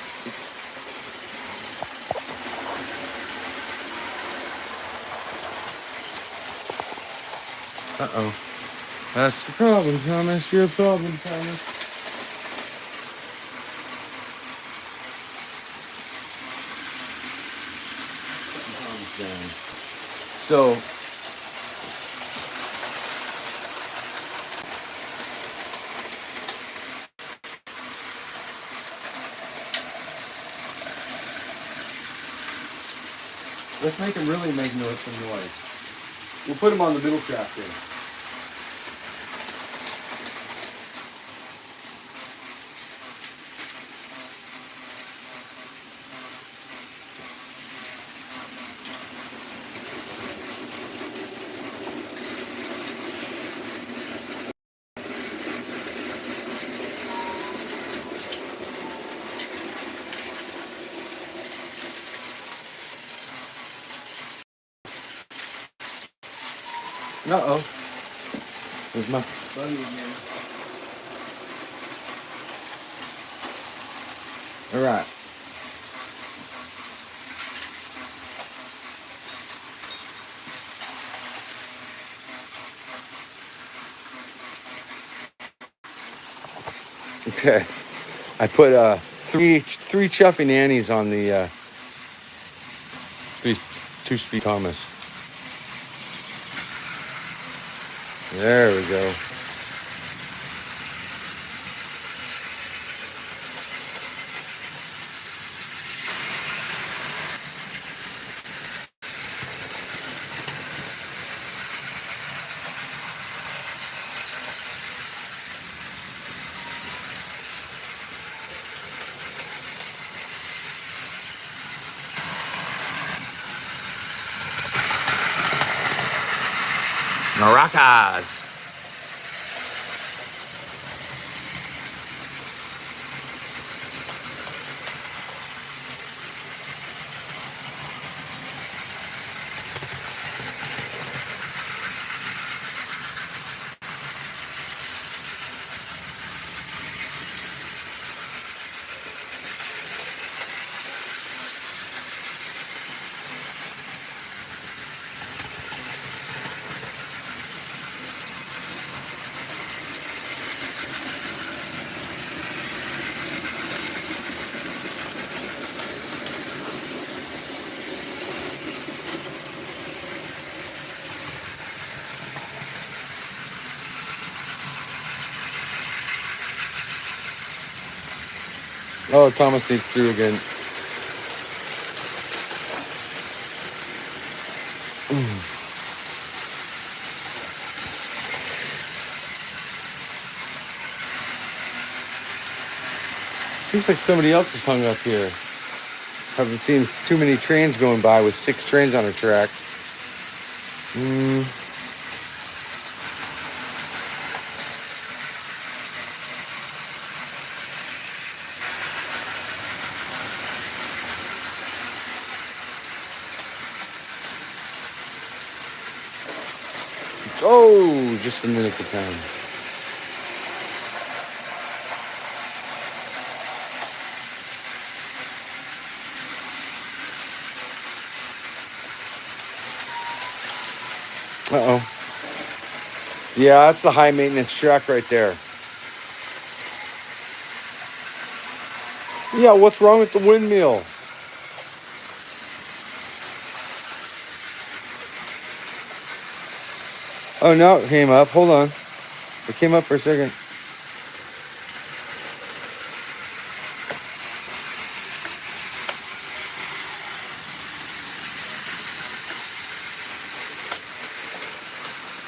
A: Uh-oh. That's the problem, Thomas. You're a problem, Thomas. So, let's make them really make some noise. We'll put them on the middle track there. Uh-oh. There's my buddy again. All right. Okay. I put three chuffing Annies on the 2-speed Thomas. There we go. Maracas. Oh, Thomas needs through again. Seems like somebody else is hung up here. Haven't seen too many trains going by with 6 trains on a track. Oh, just in the nick of time. Uh-oh. Yeah, that's the high maintenance track right there. Yeah, what's wrong with the windmill? Oh, no, it came up. Hold on. It came up for a second.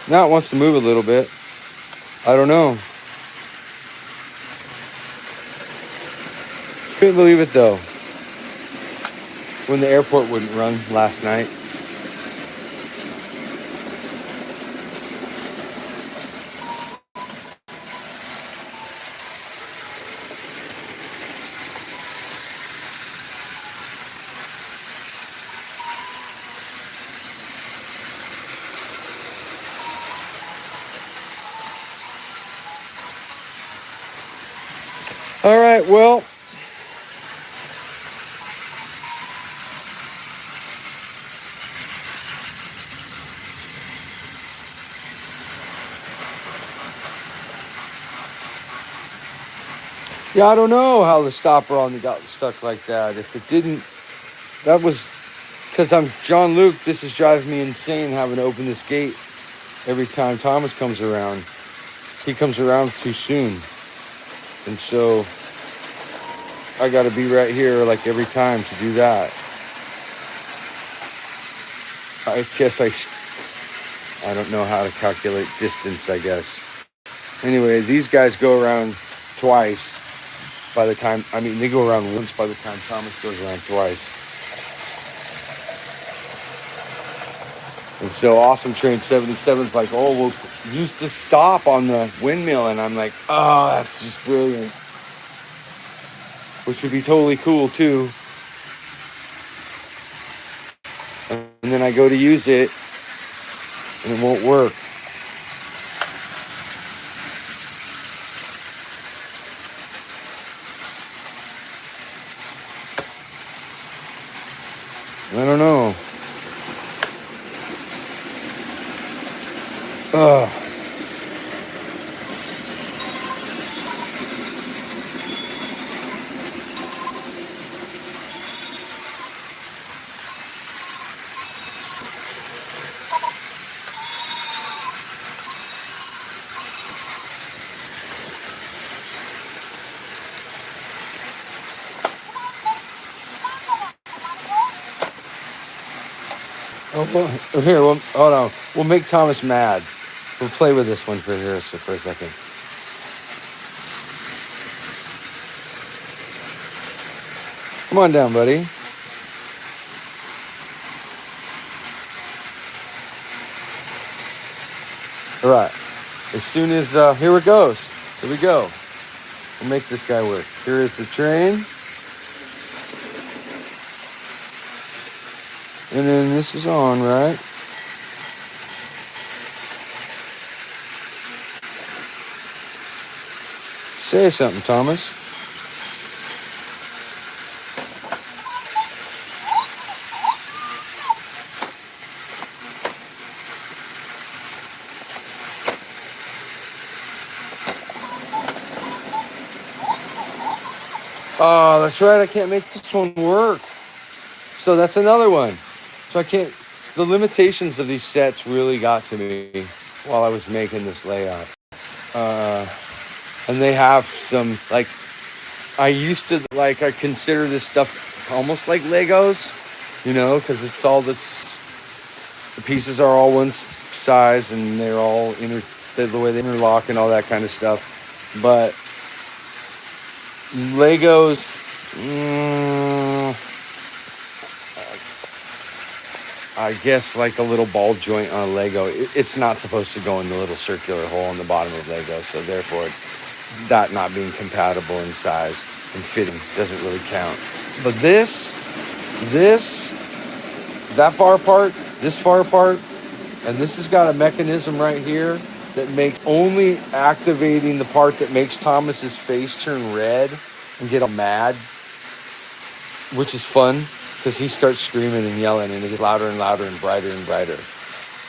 A: Now it wants to move a little bit. I don't know. Couldn't believe it, though, when the airport wouldn't run last night. All right, well, yeah, I don't know how the stopper on it got stuck like that. If it didn't, that was because I'm John Luke. This is driving me insane having to open this gate every time Thomas comes around. He comes around too soon. And so I got to be right here like every time to do that. I guess I don't know how to calculate distance, I guess. Anyway, these guys go around twice by the time, they go around once by the time Thomas goes around twice. And so Awesome Train 77's like, oh, we'll use the stop on the windmill. And I'm like, oh, that's just brilliant. Which would be totally cool, too. And then I go to use it, and it won't work. I don't know. Ugh. Oh, here, well, hold on. We'll make Thomas mad. We'll play with this one for a second. Come on down, buddy. All right. As soon as, here it goes. Here we go. We'll make this guy work. Here is the train. And then this is on, right? Say something, Thomas. Oh, that's right. I can't make this one work. So that's another one. So I can't. The limitations of these sets really got to me while I was making this layout. And they have some, like, I used to, like, I consider this stuff almost like Legos, you know, because it's all this, the pieces are all one size and they're all the way they interlock and all that kind of stuff. But Legos, I guess like a little ball joint on a Lego. It's not supposed to go in the little circular hole in the bottom of Lego, so therefore that not being compatible in size and fitting doesn't really count. But that far apart, this far apart, and this has got a mechanism right here that makes only activating the part that makes Thomas's face turn red and get all mad, which is fun because he starts screaming and yelling and it gets louder and louder and brighter and brighter.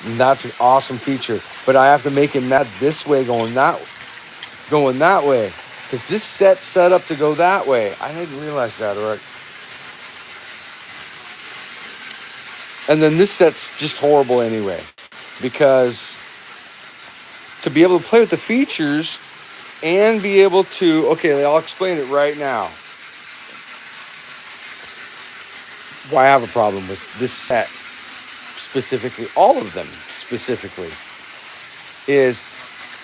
A: And that's an awesome feature. But I have to make him mad this way going that way. Because this set's set up to go that way. I didn't realize that, right? And then this set's just horrible anyway. Because to be able to play with the features and be able to, okay, I'll explain it right now. Why I have a problem with this set specifically, all of them specifically, is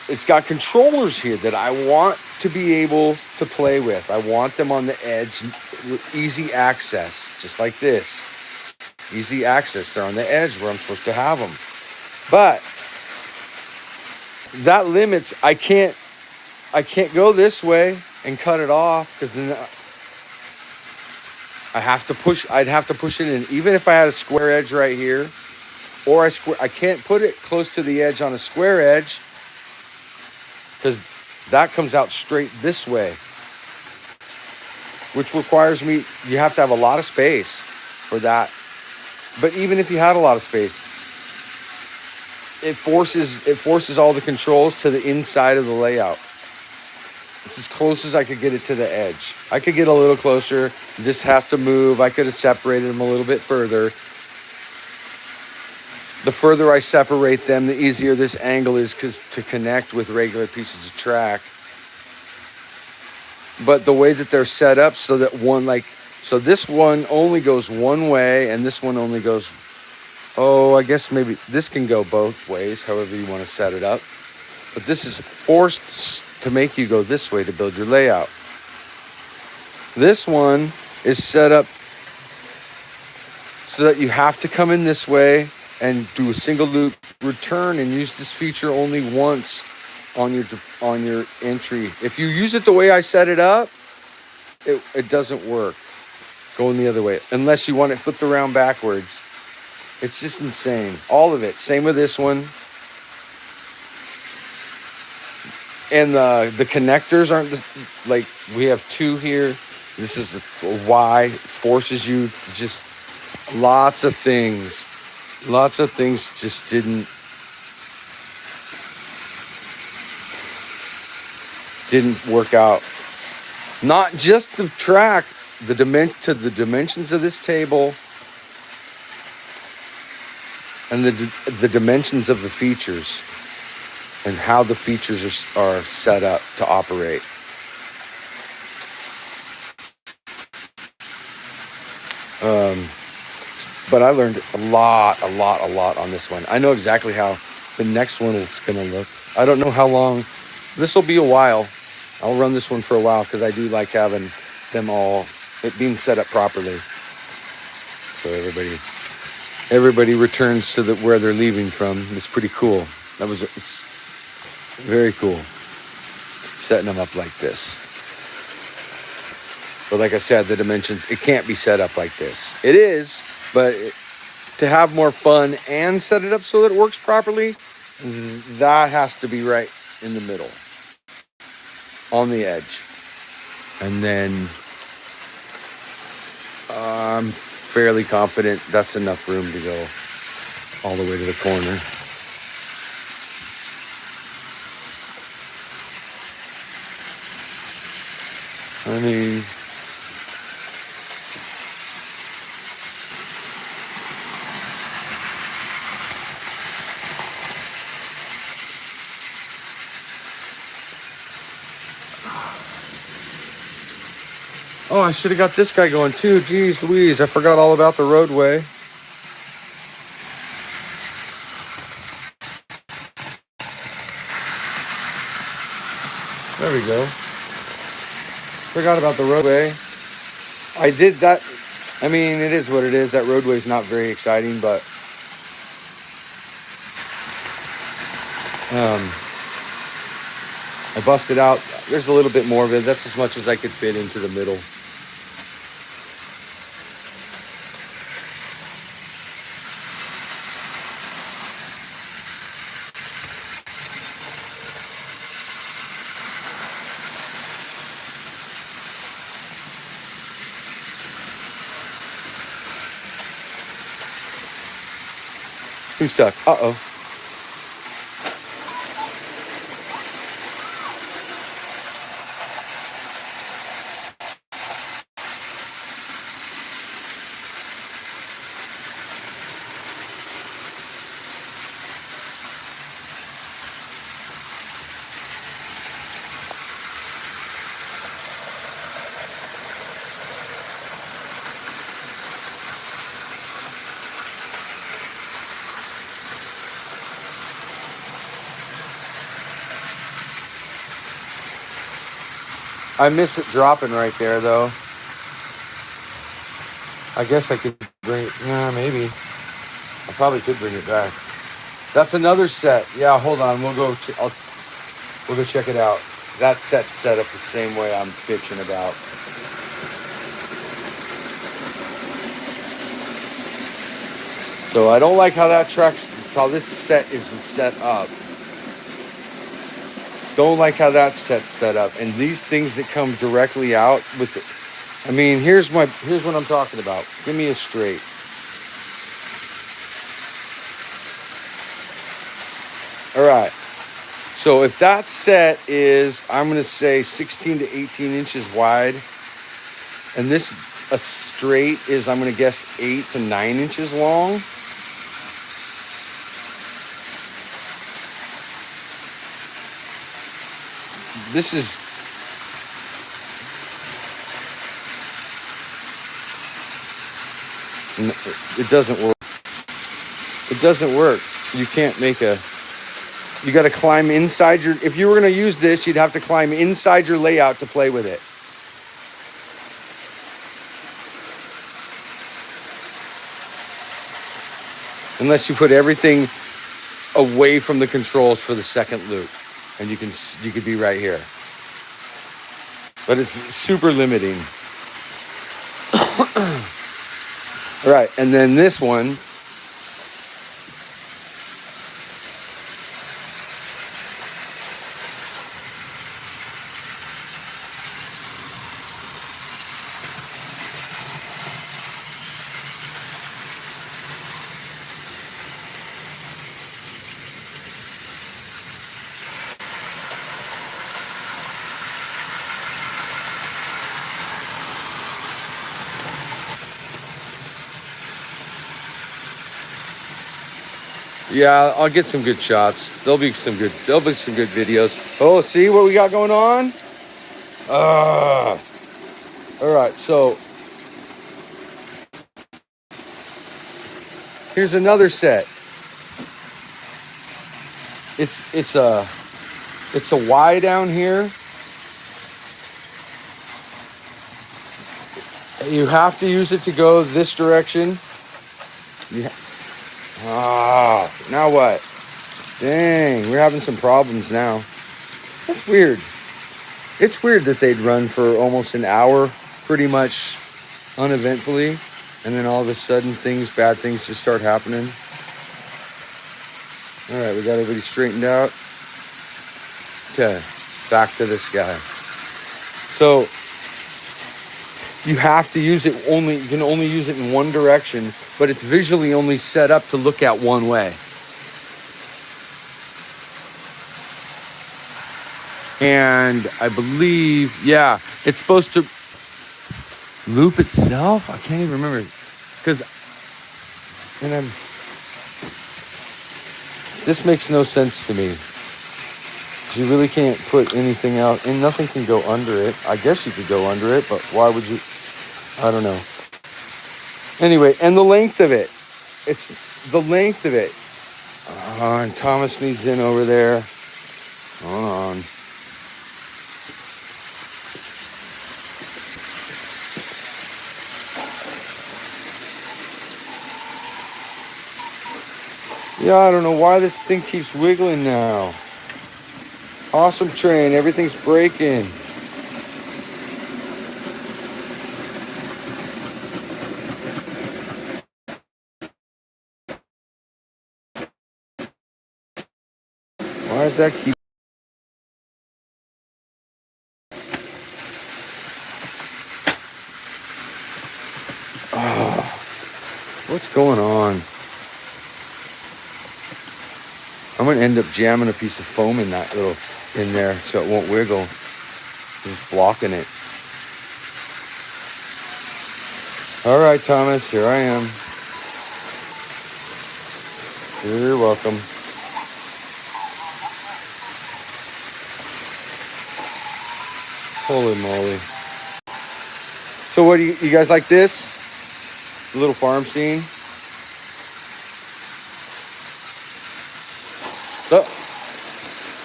A: it's got controllers here that I want to be able to play with. I want them on the edge, easy access, just like this. Easy access, they're on the edge where I'm supposed to have them. But that limits, I can't go this way and cut it off because then I'd have to push it in. Even if I had a square edge right here, or I can't put it close to the edge on a square edge because that comes out straight this way, which requires me, you have to have a lot of space for that. But even if you had a lot of space, it forces all the controls to the inside of the layout. It's as close as I could get it to the edge. I could get a little closer. This has to move. I could have separated them a little bit further. The further I separate them, the easier this angle is to connect with regular pieces of track. But the way that they're set up so that so this one only goes one way and this one only goes, I guess maybe this can go both ways, however you want to set it up. But this is forced to make you go this way to build your layout. This one is set up so that you have to come in this way and do a single loop return and use this feature only once on your entry. If you use it the way I set it up, it doesn't work going the other way unless you want it flipped around backwards. It's just insane. All of it. Same with this one. And the connectors aren't like we have two here. This is why it forces you just lots of things just didn't work out. Not just the track, the dimensions of this table and the dimensions of the features. And how the features are set up to operate. But I learned a lot on this one. I know exactly how the next one is going to look. I don't know how long. This will be a while. I'll run this one for a while because I do like having them all, it being set up properly. So everybody returns to where they're leaving from. It's pretty cool. It's Very cool. Setting them up like this. But like I said, the dimensions, it can't be set up like this. It is, but to have more fun and set it up so that it works properly, that has to be right in the middle, on the edge. And then I'm fairly confident that's enough room to go all the way to the corner. I mean, oh, I should have got this guy going too. Jeez Louise, I forgot all about the roadway. There we go. Forgot about the roadway. I did that. I mean, it is what it is. That roadway is not very exciting, but I busted out. There's a little bit more of it. That's as much as I could fit into the middle. Who's stuck? Uh-oh. I miss it dropping right there, though. I guess I could bring it. Yeah, maybe. I probably could bring it back. That's another set. Yeah, hold on. We'll go check it out. That set's set up the same way I'm bitching about. So I don't like how that tracks. How this set isn't set up. Don't like how that set's set up. And these things that come directly out with the, I mean, here's what I'm talking about. Give me a straight. All right. So if that set is, I'm going to say 16 to 18 inches wide, and this, a straight is, I'm going to guess 8 to 9 inches long. This is, it doesn't work. It doesn't work. You can't make a, you got to climb inside your, if you were going to use this, you'd have to climb inside your layout to play with it. Unless you put everything away from the controls for the second loop. And you could be right here. But it's super limiting. All right, and then this one. Yeah, I'll get some good shots. There'll be some good videos. Oh, see what we got going on? All right, so here's another set. It's a Y down here. You have to use it to go this direction. Now what? Dang, we're having some problems now. That's weird. It's weird that they'd run for almost an hour, pretty much uneventfully, and then all of a sudden bad things just start happening. All right, we got everybody straightened out. Okay, back to this guy. So you have to use it you can only use it in one direction, but it's visually only set up to look at one way. And I believe, yeah, it's supposed to loop itself. I can't even remember because, this makes no sense to me. You really can't put anything out, and nothing can go under it. I guess you could go under it, but why would you? I don't know. Anyway, and the length of it. It's the length of it. And Thomas needs in over there. Hold on. Yeah, I don't know why this thing keeps wiggling now. Awesome train. Everything's breaking. Why does that keep... Oh, what's going on? I'm going to end up jamming a piece of foam in there so it won't wiggle. Just blocking it. All right, Thomas, here I am. You're welcome. Holy moly. So what do you guys like this? The little farm scene? Oh.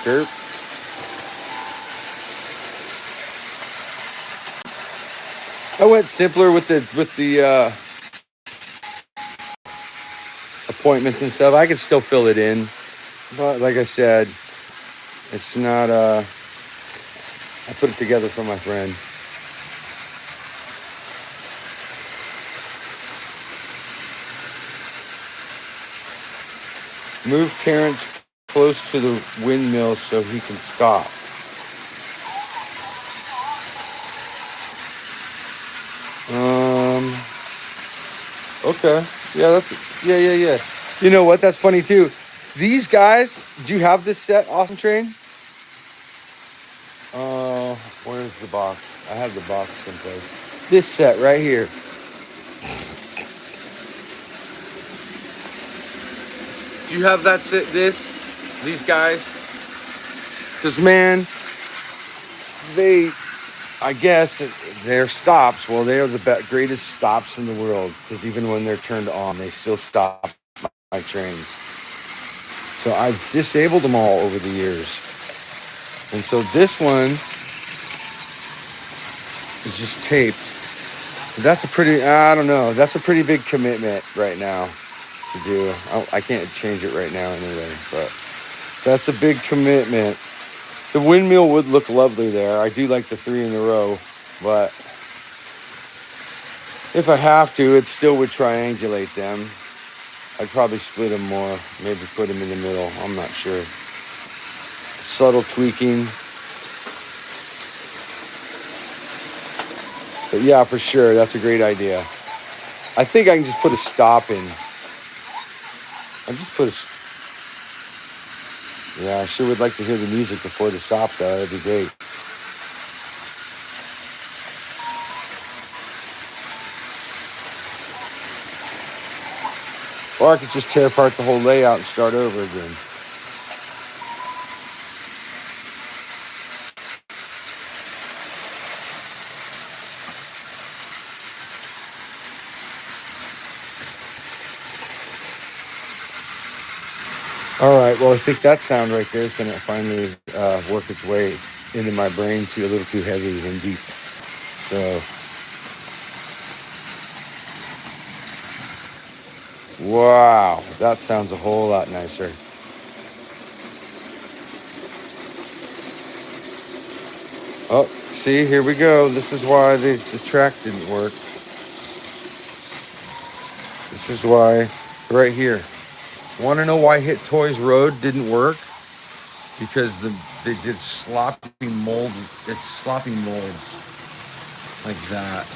A: Derp. I went simpler with the appointments and stuff. I could still fill it in, but like I said, it's not. I put it together for my friend. Move Terrence close to the windmill so he can stop. Okay. Yeah. You know what? That's funny too. These guys, do you have this set, Awesome Train? Where's the box? I have the box someplace. This set right here. Do you have that set, these guys? Because, man, I guess their stops, well, they are the greatest stops in the world. Because even when they're turned on, they still stop my trains. So I've disabled them all over the years. And so this one is just taped. That's a pretty, I don't know, that's a pretty big commitment right now to do. I can't change it right now anyway, but that's a big commitment. The windmill would look lovely there. I do like the 3 in a row, but if I have to, it still would triangulate them. I'd probably split them more, maybe put them in the middle. I'm not sure. Subtle tweaking. But yeah, for sure, that's a great idea. I think I can just put a stop in. Yeah, I sure would like to hear the music before the stop, though. That'd be great. Or I could just tear apart the whole layout and start over again. All right, well, I think that sound right there is going to finally work its way into my brain a little too heavy and deep. So, wow, that sounds a whole lot nicer. Oh, see, here we go. This is why the track didn't work. This is why, right here. Want to know why Hit Toys Road didn't work? Because they did sloppy mold. It's sloppy molds like that.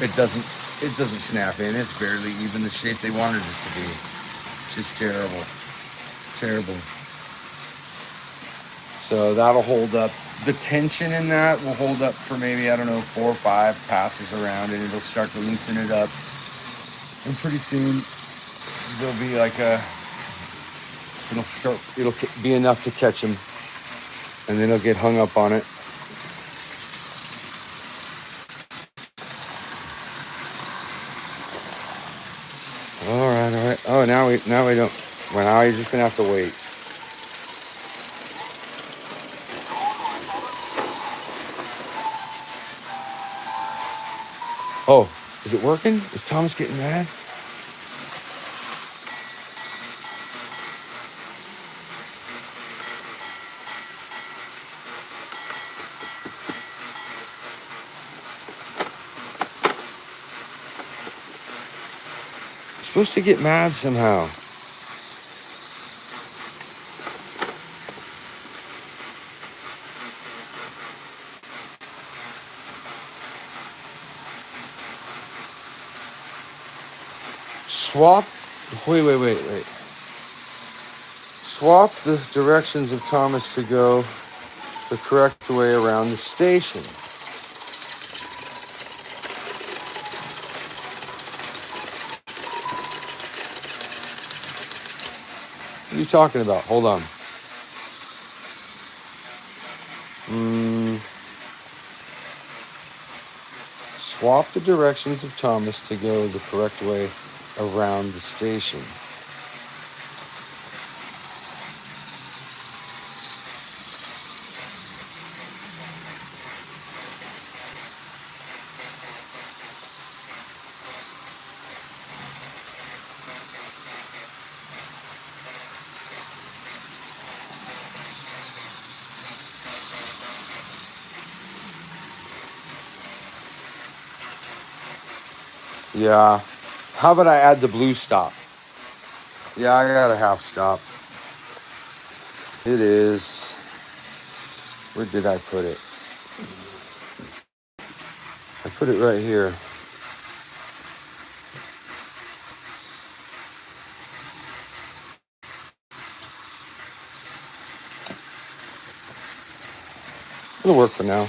A: It doesn't snap in. It's barely even the shape they wanted it to be. It's just terrible, terrible. So that'll hold up. The tension in that will hold up for maybe, I don't know, 4 or 5 passes around, and it'll start to loosen it up. And pretty soon there'll be like it'll be enough to catch him, and then he'll get hung up on it. All right. Oh, now we don't. Well, now you're just gonna have to wait. Oh, is it working? Is Thomas getting mad? You're supposed to get mad somehow. Swap. Wait. Swap the directions of Thomas to go the correct way around the station. What are you talking about? Hold on. Swap the directions of Thomas to go the correct way around the station. Yeah. How about I add the blue stop? Yeah, I got a half stop. It is. Where did I put it? I put it right here. It'll work for now.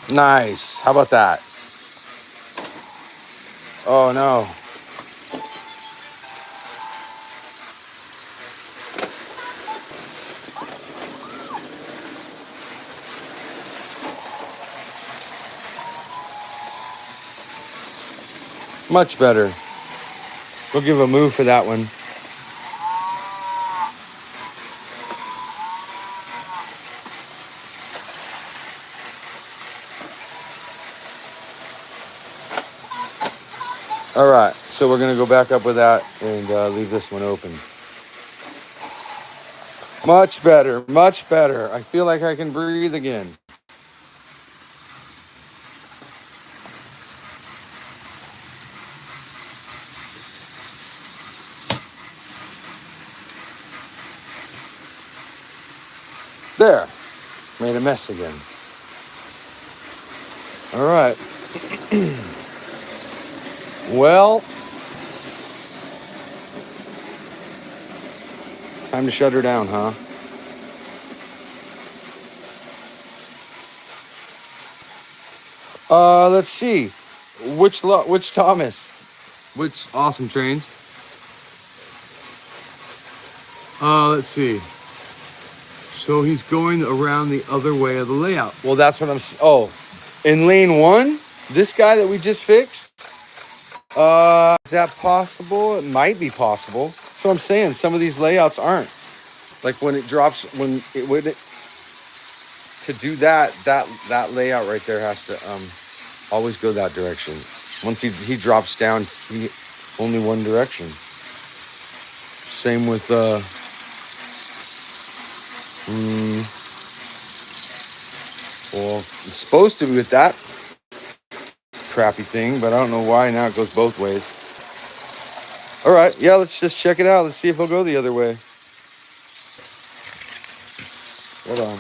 A: Nice. How about that? Oh, no. Much better. We'll give a move for that one. All right. So we're going to go back up with that and leave this one open. Much better. Much better. I feel like I can breathe again. There. Made a mess again. All right. Well, time to shut her down, huh? Let's see. Which Thomas? Which Awesome Trains? Let's see. So he's going around the other way of the layout. Well, that's what I'm. Oh, in lane 1, this guy that we just fixed. Is that possible? It might be possible. So I'm saying some of these layouts aren't. Like when it drops, to do that layout right there has to always go that direction. Once he drops down, only one direction. Same with well, it's supposed to be with that crappy thing, but I don't know why now it goes both ways. All right, yeah, let's just check it out. Let's see if it'll go the other way. Hold on.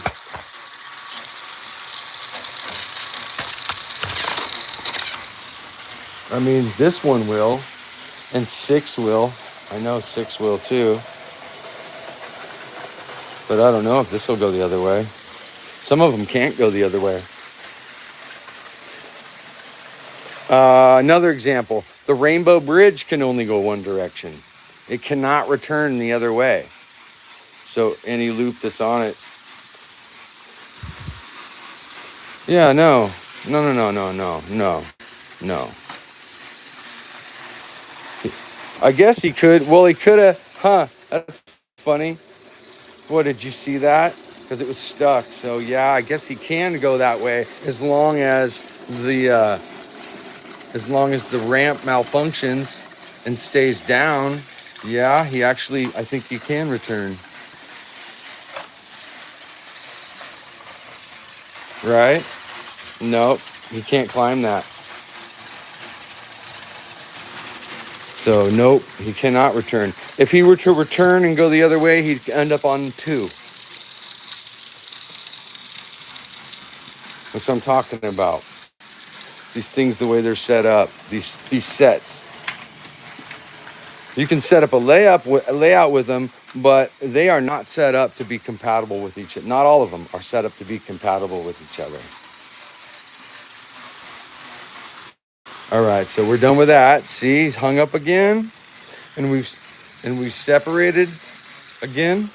A: I mean, this one will, and 6 will. I know 6 will too. But I don't know if this will go the other way. Some of them can't go the other way. Another example, the Rainbow Bridge can only go one direction. It cannot return the other way. So any loop that's on it. Yeah, no. I guess he could. Well, he could have. That's funny. What, did you see that? Because it was stuck. So yeah, I guess he can go that way as long as the ramp malfunctions and stays down. Yeah, I think he can return. Right? Nope, he can't climb that. So nope, he cannot return. If he were to return and go the other way, he'd end up on 2. That's what I'm talking about. These things, the way they're set up, these sets. You can set up a layout with them, but they are not set up to be compatible with each other. Not all of them are set up to be compatible with each other. All right, so we're done with that. See, he's hung up again, and we've separated again.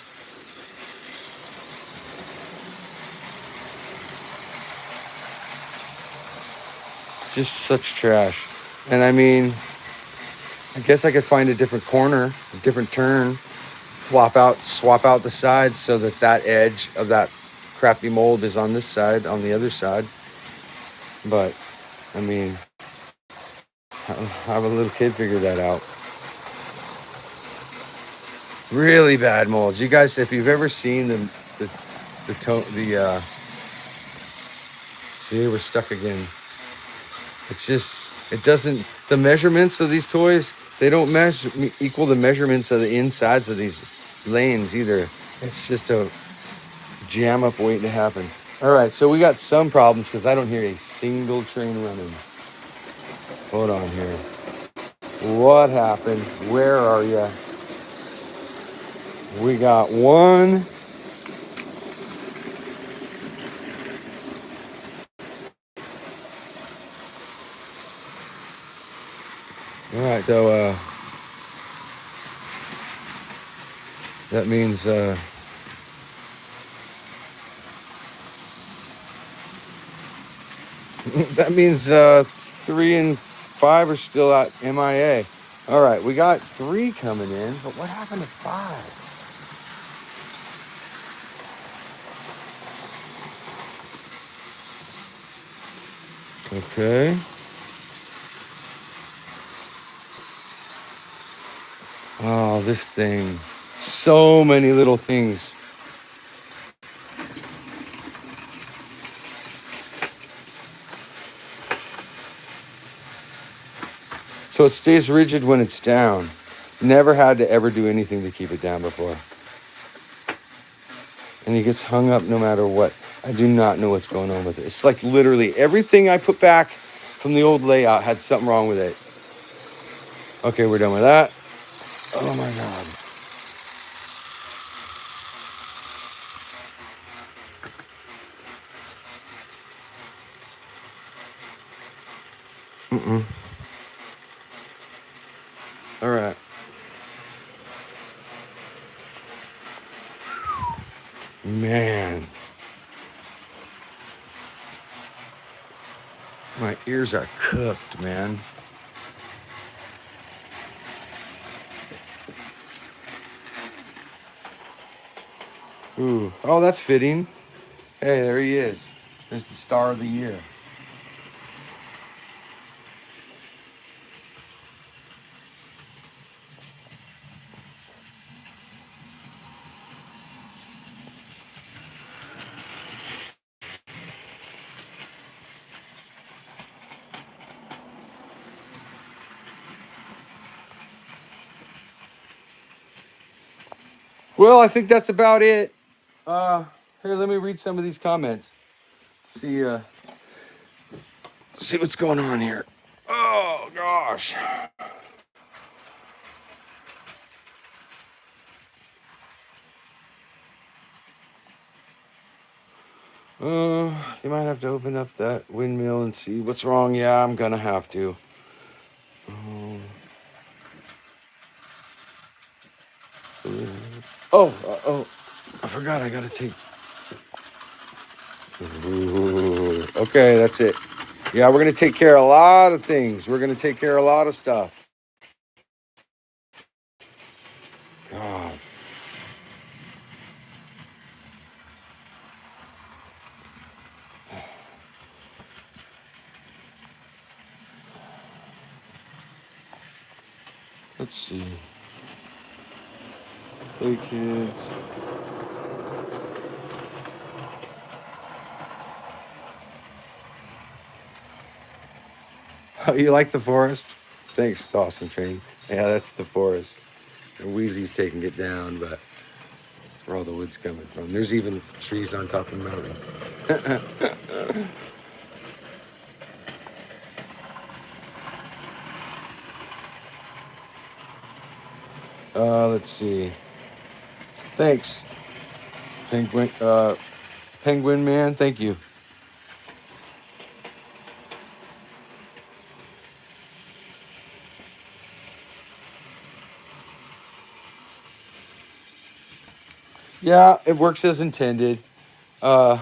A: Just such trash. And I mean, I guess I could find a different corner, a different turn, swap out the sides so that edge of that crappy mold is on this side, on the other side. But I mean, have a little kid figure that out. Really bad molds. You guys, if you've ever seen see, we're stuck again. It's just, it doesn't, the measurements of these toys, they don't equal the measurements of the insides of these lanes either. It's just a jam up waiting to happen. All right, so we got some problems because I don't hear a single train running. Hold on here. What happened? Where are you? We got one. All right, so that means that means 3 and 5 are still at MIA. All right, we got 3 coming in, but what happened to 5? Okay. Oh, this thing. So many little things. So it stays rigid when it's down. Never had to ever do anything to keep it down before. And it gets hung up no matter what. I do not know what's going on with it. It's like literally everything I put back from the old layout had something wrong with it. Okay, we're done with that. Oh my God. All right. Man. My ears are cooked, man. Ooh. Oh, that's fitting. Hey, there he is. There's the star of the year. Well, I think that's about it. Here, let me read some of these comments. See what's going on here. Oh gosh. You might have to open up that windmill and see what's wrong. Yeah, I'm gonna have to. Oh, I forgot I gotta take. Ooh, okay, that's it. Yeah, we're gonna take care of a lot of things. We're gonna take care of a lot of stuff. God. Let's see. Hey, kids. Oh, you like the forest? Thanks, Dawson Train. Yeah, that's the forest. And Wheezy's taking it down, but that's where all the wood's coming from. There's even trees on top of the mountain. Let's see. Thanks, Penguin Man. Thank you. Yeah, it works as intended. Uh,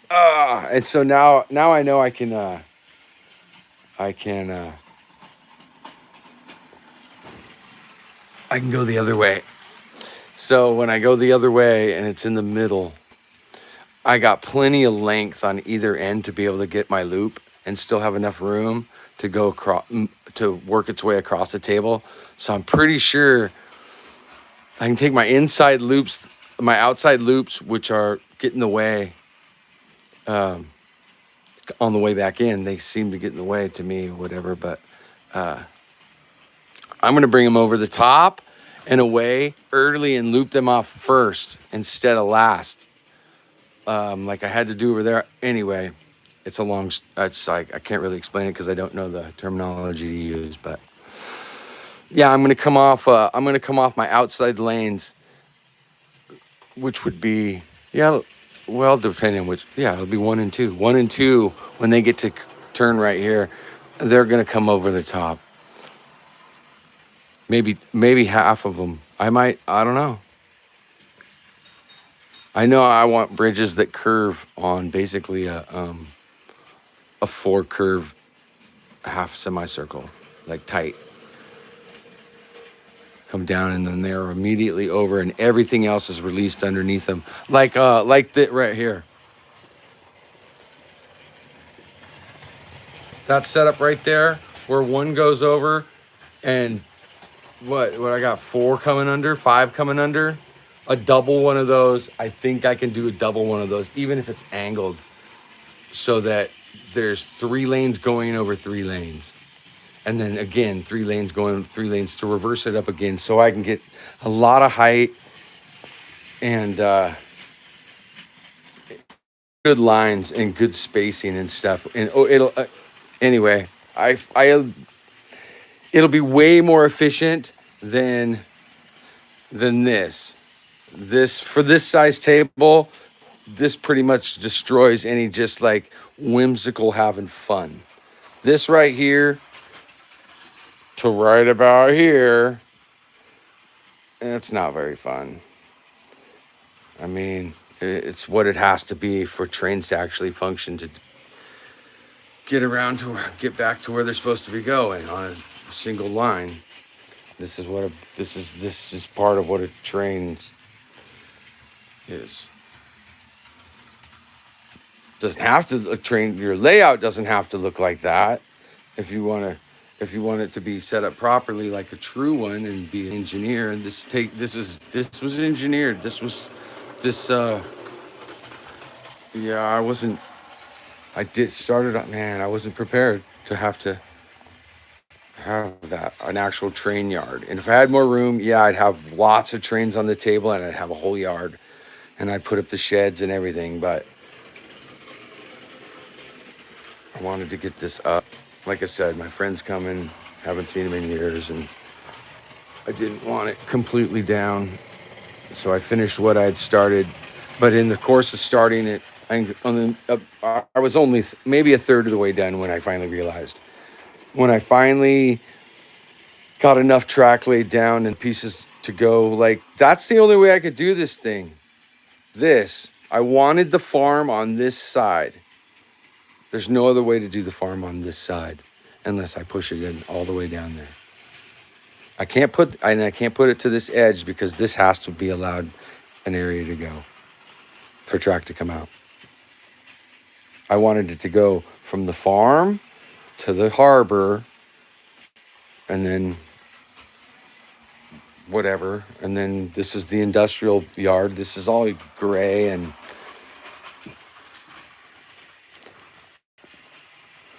A: and so now I know I can I can I can go the other way. So when I go the other way and it's in the middle, I got plenty of length on either end to be able to get my loop and still have enough room to go across to work its way across the table. So I'm pretty sure I can take my inside loops, my outside loops, which are getting the way on the way back in. They seem to get in the way to me, whatever. But I'm gonna bring them over the top and away early and loop them off first instead of last, like I had to do over there. Anyway, it's a long. It's like I can't really explain it because I don't know the terminology to use. But yeah, I'm gonna come off. I'm gonna come off my outside lanes, which would be well, depending on which. Yeah, it'll be 1 and 2. 1 and 2 when they get to turn right here, they're gonna come over the top. Maybe half of them. I might. I don't know. I know I want bridges that curve on basically a 4 curve half semicircle, like tight. Come down and then they're immediately over and everything else is released underneath them. Like that right here. That setup right there where one goes over and what I got 4 coming under, 5 coming under. A double one of those. I think I can do a double one of those, even if it's angled, so that there's 3 lanes going over 3 lanes. And then again, 3 lanes going 3 lanes to reverse it up again, so I can get a lot of height and good lines and good spacing and stuff. And it'll anyway. It'll be way more efficient than this. This for this size table. This pretty much destroys any just like whimsical having fun. This right here to right about here, it's not very fun. I mean, it's what it has to be for trains to actually function, to get back to where they're supposed to be going on a single line. This is part of what a train is. Doesn't have to a train your layout doesn't have to look like that if you want it to be set up properly like a true one and be an engineer. And this was engineered. This yeah, I did started man, I wasn't prepared to have that an actual train yard. And if I had more room, yeah, I'd have lots of trains on the table and I'd have a whole yard and I'd put up the sheds and everything, but I wanted to get this up. Like I said, my friend's coming, haven't seen him in years, and I didn't want it completely down. So I finished what I had started, but in the course of starting it, I was only maybe a third of the way done when I finally realized. When I finally got enough track laid down and pieces to go, like, that's the only way I could do this thing. I wanted the farm on this side. There's no other way to do the farm on this side unless I push it in all the way down there. I can't put it to this edge because this has to be allowed an area to go for track to come out. I wanted it to go from the farm to the harbor and then whatever. And then this is the industrial yard. This is all gray and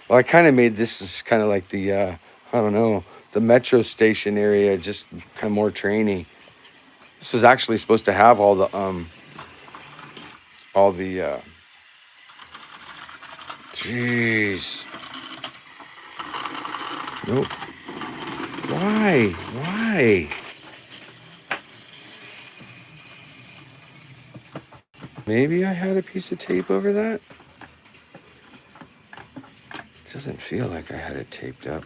A: well, I kind of made this as kind of like the, I don't know, the metro station area, just kind of more trainy. This was actually supposed to have all the, jeez. Nope. Why? Maybe I had a piece of tape over that? It doesn't feel like I had it taped up.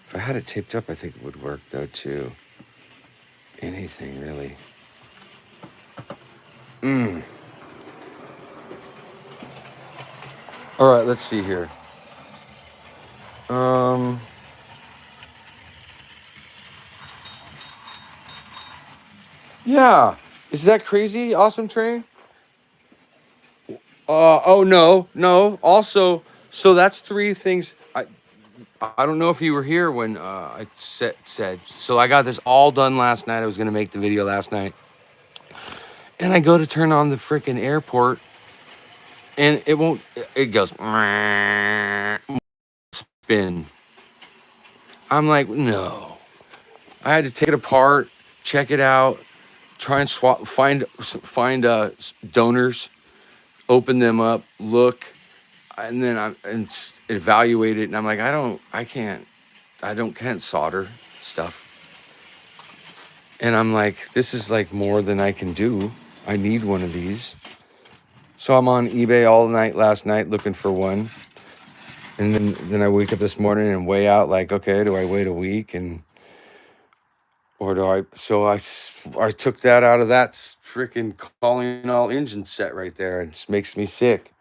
A: If I had it taped up, I think it would work though too. Anything really. All right, let's see here. Yeah. Is that crazy? Awesome train? Oh no. Also, so that's three things. I don't know if you were here when I said. So I got this all done last night. I was gonna make the video last night, and I go to turn on the freaking airport, and it won't. It goes spin. I'm like, no. I had to take it apart, check it out, try and find donors, open them up, look, and then evaluate it. And I'm like, I can't solder stuff. And I'm like, this is like more than I can do. I need one of these. So I'm on eBay all night last night looking for one. And then I wake up this morning and weigh out like, okay, do I wait a week or do I? So I took that out of that freaking calling all engine set right there. It just makes me sick.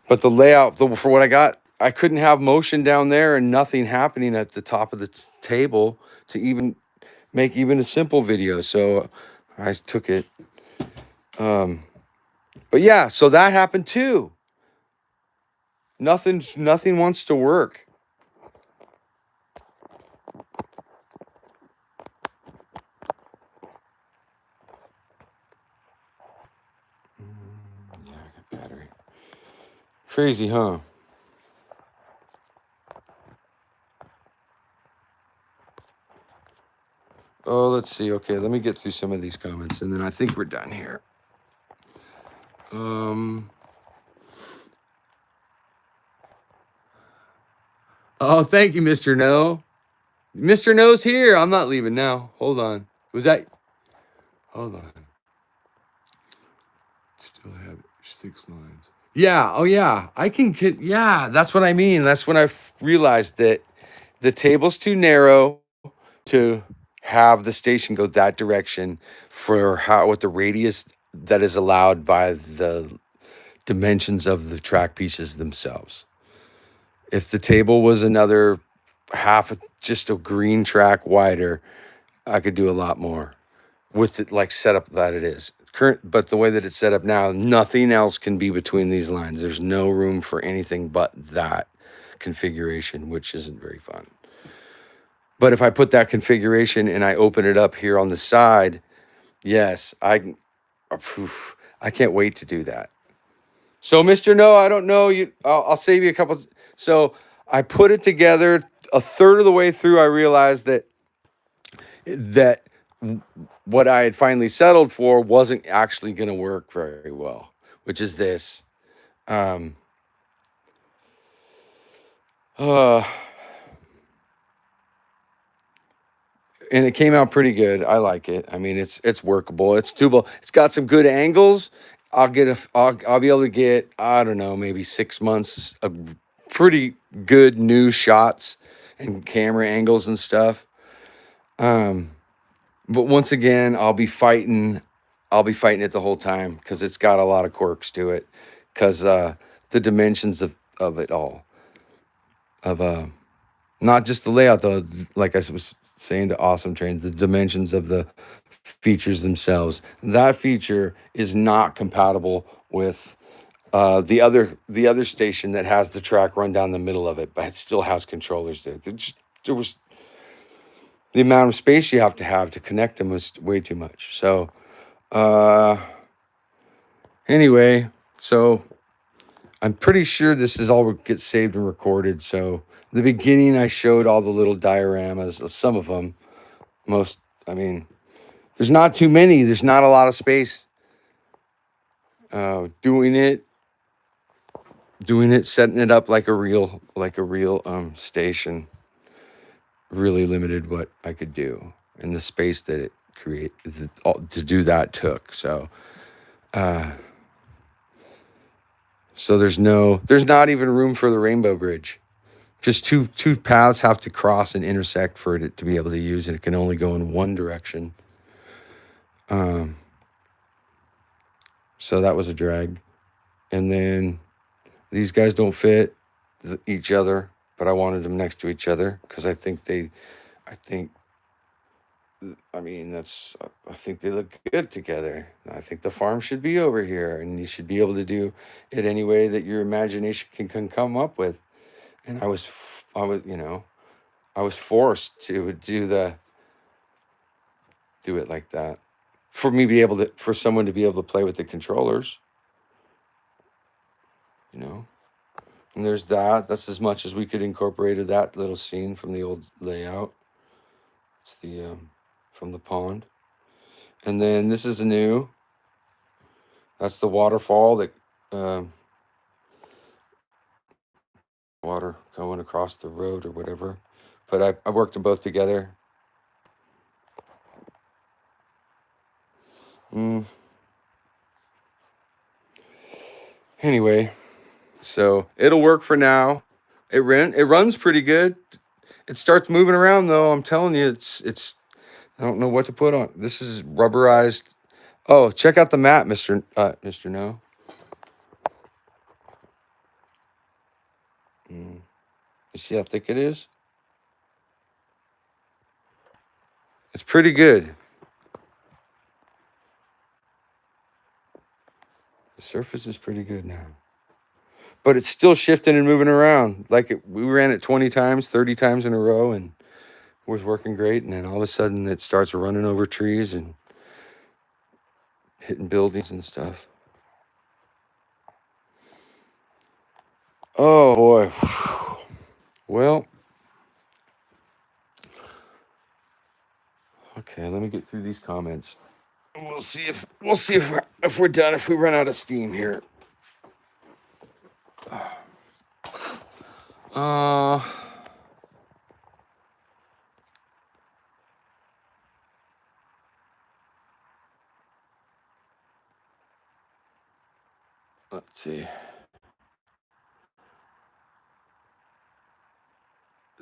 A: But the layout for what I got, I couldn't have motion down there and nothing happening at the top of the table to even make even a simple video. So I took it. But yeah, so that happened too. Nothing wants to work. Yeah, I got battery. Crazy, huh? Oh, let's see. Okay, let me get through some of these comments, and then I think we're done here. Oh, thank you, Mr. No. Mr. No's here. I'm not leaving now. Hold on. Hold on. Still have 6 lines. Yeah. Oh, yeah. Yeah, that's what I mean. That's when I realized that the table's too narrow to have the station go that direction for what the radius that is allowed by the dimensions of the track pieces themselves. If the table was another just a green track wider, I could do a lot more with it like setup that it is. But the way that it's set up now, nothing else can be between these lines. There's no room for anything but that configuration, which isn't very fun. But if I put that configuration and I open it up here on the side, yes, I can't wait to do that. So, Mr. No, I don't know you. I'll save you a couple. So I put it together. A third of the way through, I realized that what I had finally settled for wasn't actually going to work very well, which is this. Um, uh, and it came out pretty good. I like it. I mean, it's workable. It's doable. It's got some good angles. I'll be able to get, I don't know, maybe 6 months of pretty good new shots and camera angles and stuff. But once again, I'll be fighting it the whole time because it's got a lot of quirks to it. Because the dimensions of it all, of not just the layout though, like I was saying to Awesome Trains, the dimensions of the features themselves. That feature is not compatible with the other station that has the track run down the middle of it, but it still has controllers there. There was the amount of space you have to connect them was way too much. So anyway, so I'm pretty sure this is all gets saved and recorded. So the beginning, I showed all the little dioramas, some of them. I mean, there's not too many. There's not a lot of space. Doing it, setting it up like a real station, really limited what I could do, and the space that it to do that took. So there's not even room for the Rainbow Bridge. Just two paths have to cross and intersect for it to be able to use, and it can only go in one direction. So that was a drag. And then these guys don't fit each other, but I wanted them next to each other because I think they look good together. I think the farm should be over here, and you should be able to do it any way that your imagination can come up with. And I was forced to do it like that for someone to be able to play with the controllers, And there's that. That's as much as we could incorporate of that little scene from the old layout. It's the from the pond. And then this is new. That's the waterfall that water going across the road or whatever. But I worked them both together. Anyway, so it'll work for now. It runs pretty good. It starts moving around though. I'm telling you, it's. I don't know what to put on. This is rubberized. Oh, check out the mat, Mr. No. You see how thick it is? It's pretty good. The surface is pretty good now. But it's still shifting and moving around. We ran it 20 times, 30 times in a row, and it was working great. And then all of a sudden it starts running over trees and hitting buildings and stuff. Oh boy. Well, okay, let me get through these comments. We'll see if we're done, if we run out of steam here. Let's see.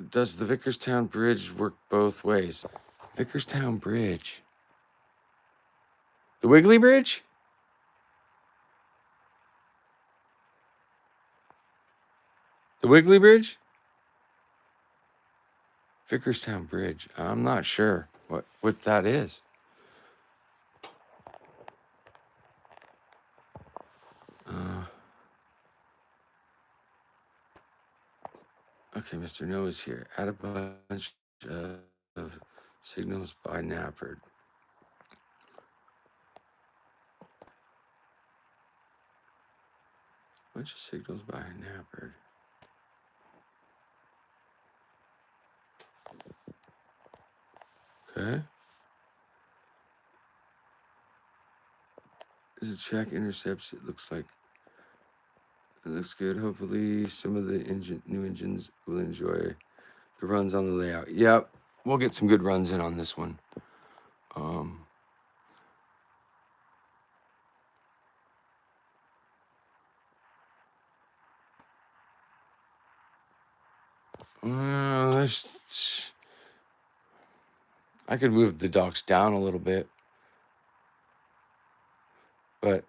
A: Does the Vickerstown Bridge work both ways? Vickerstown Bridge. The Wiggly Bridge? The Wiggly Bridge? Vickerstown Bridge. I'm not sure what that is. Okay, Mr. No is here. Add a bunch of signals by Nappard. Bunch of signals by Nappard. Okay. There's a check intercepts. It looks good. Hopefully, some of the new engines will enjoy the runs on the layout. Yep, we'll get some good runs in on this one. I could move the docks down a little bit, but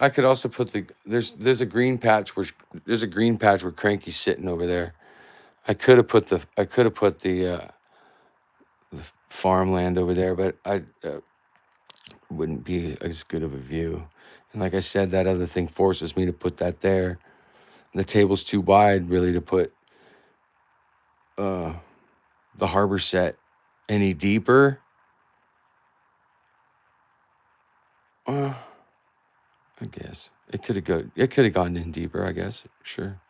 A: I could also put there's a green patch where Cranky's sitting over there. I could have put the farmland over there, but I wouldn't be as good of a view. And like I said, that other thing forces me to put that there. The table's too wide, really, to put the harbor set any deeper. I guess it could have gone in deeper. I guess, sure.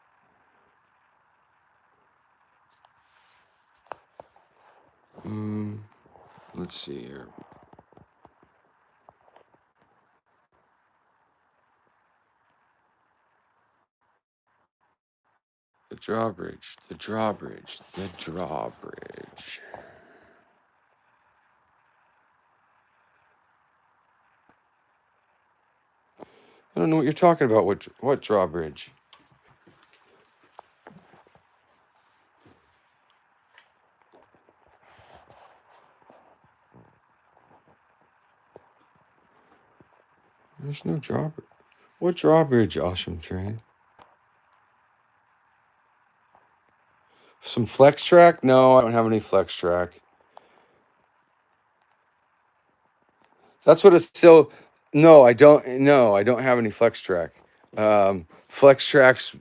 A: Let's see here. The drawbridge. I don't know what you're talking about. What drawbridge? There's no drawbridge. What drawbridge, Awesome Train? Some flex track? No, I don't have any flex track. That's what it's still. No, I don't. No, I don't have any flex track. Flex tracks.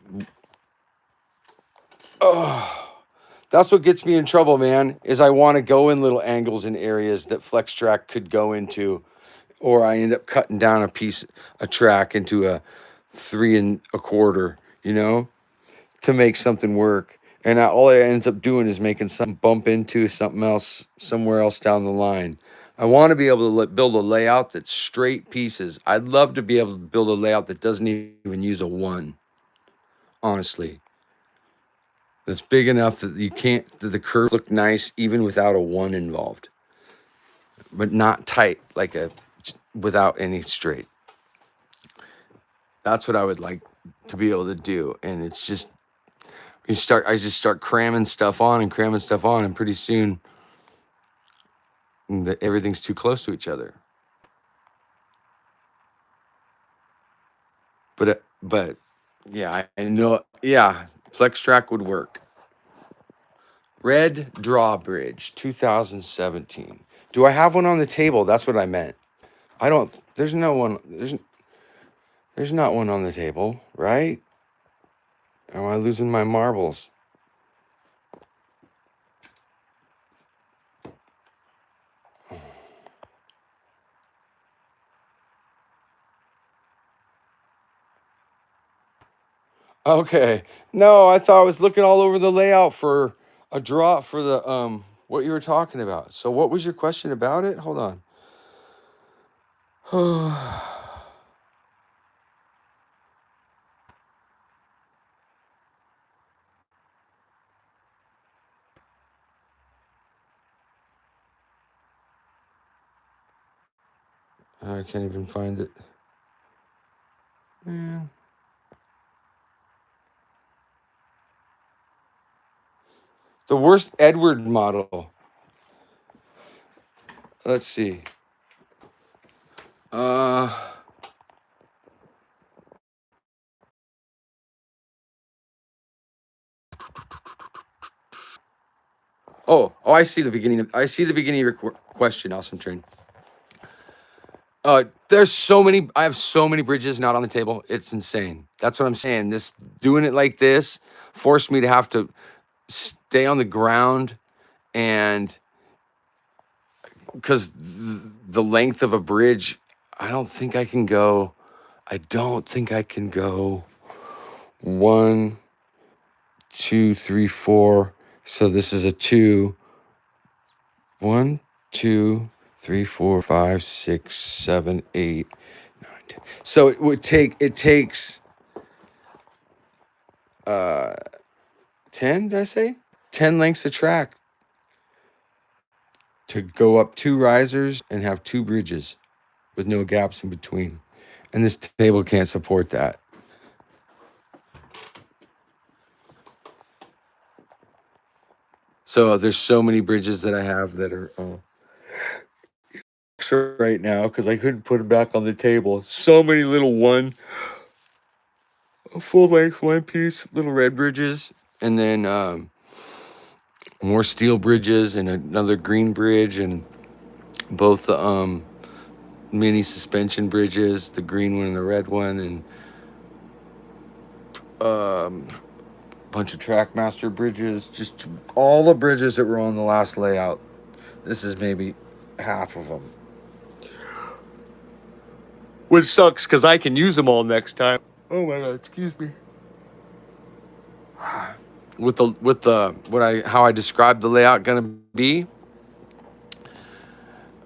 A: Oh, that's what gets me in trouble, man. Is I want to go in little angles in areas that flex track could go into, or I end up cutting down a track into a 3 1/4. You know, to make something work. And all it ends up doing is making something bump into something else somewhere else down the line. I want to be able to build a layout that's straight pieces. I'd love to be able to build a layout that doesn't even use a 1, honestly. That's big enough that that the curve look nice even without a 1 involved. But not tight, without any straight. That's what I would like to be able to do. And it's just, I just start cramming stuff on, and pretty soon everything's too close to each other. But yeah, I know. Yeah, flex track would work. Red Drawbridge, 2017. Do I have one on the table? That's what I meant. I don't. There's no one. There's not one on the table, right? Am I losing my marbles? Okay. No, I thought I was looking all over the layout for a draw for the what you were talking about. So what was your question about it? Hold on. I can't even find it. Man. The worst Edward model. Let's see. Oh, I see the beginning of your question, Awesome Train. There's so many. I have so many bridges not on the table. It's insane. That's what I'm saying. This doing it like this forced me to have to stay on the ground, and because the length of a bridge, I don't think I can go. I don't think I can go 1, 2, 3, 4. So this is a 2. 1, 2, 3, 4, 5, 6, 7, 8, 9, 10. So it takes 10, did I say? 10 lengths of track to go up 2 risers and have 2 bridges with no gaps in between. And this table can't support that. So there's so many bridges that I have that are right now because I couldn't put them back on the table. So many little full length, one piece, little red bridges, and then more steel bridges and another green bridge, and both the mini suspension bridges, the green one and the red one, and a bunch of TRACKMASTER bridges, just all the bridges that were on the last layout. This is maybe half of them. Which sucks because I can use them all next time. Oh my god, excuse me. How I described the layout gonna be,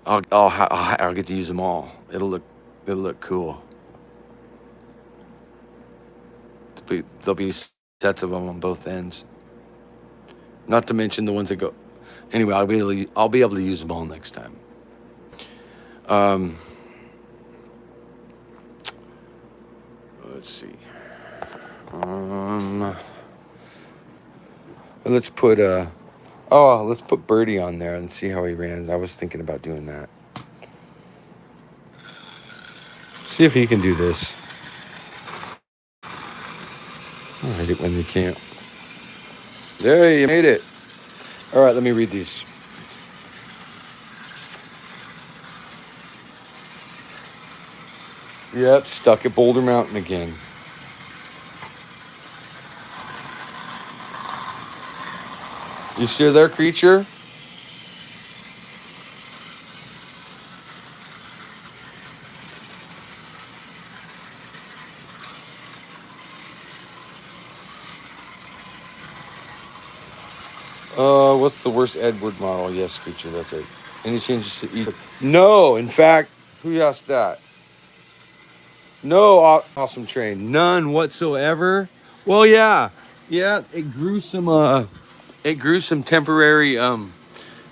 A: I'll get to use them all. It'll look cool. There'll be sets of them on both ends. Not to mention the ones that go. Anyway, I'll be able to use them all next time. Let's see. Let's put Birdie on there and see how he ran. I was thinking about doing that. See if he can do this. I hate it when you can't. There, you made it. All right, let me read these. Yep, stuck at Boulder Mountain again. You still there, creature? What's the worst Edward model? Yes, creature, that's it. Any changes to either? No, in fact, who asked that? No, Awesome Train. None whatsoever. Well, yeah. It grew some temporary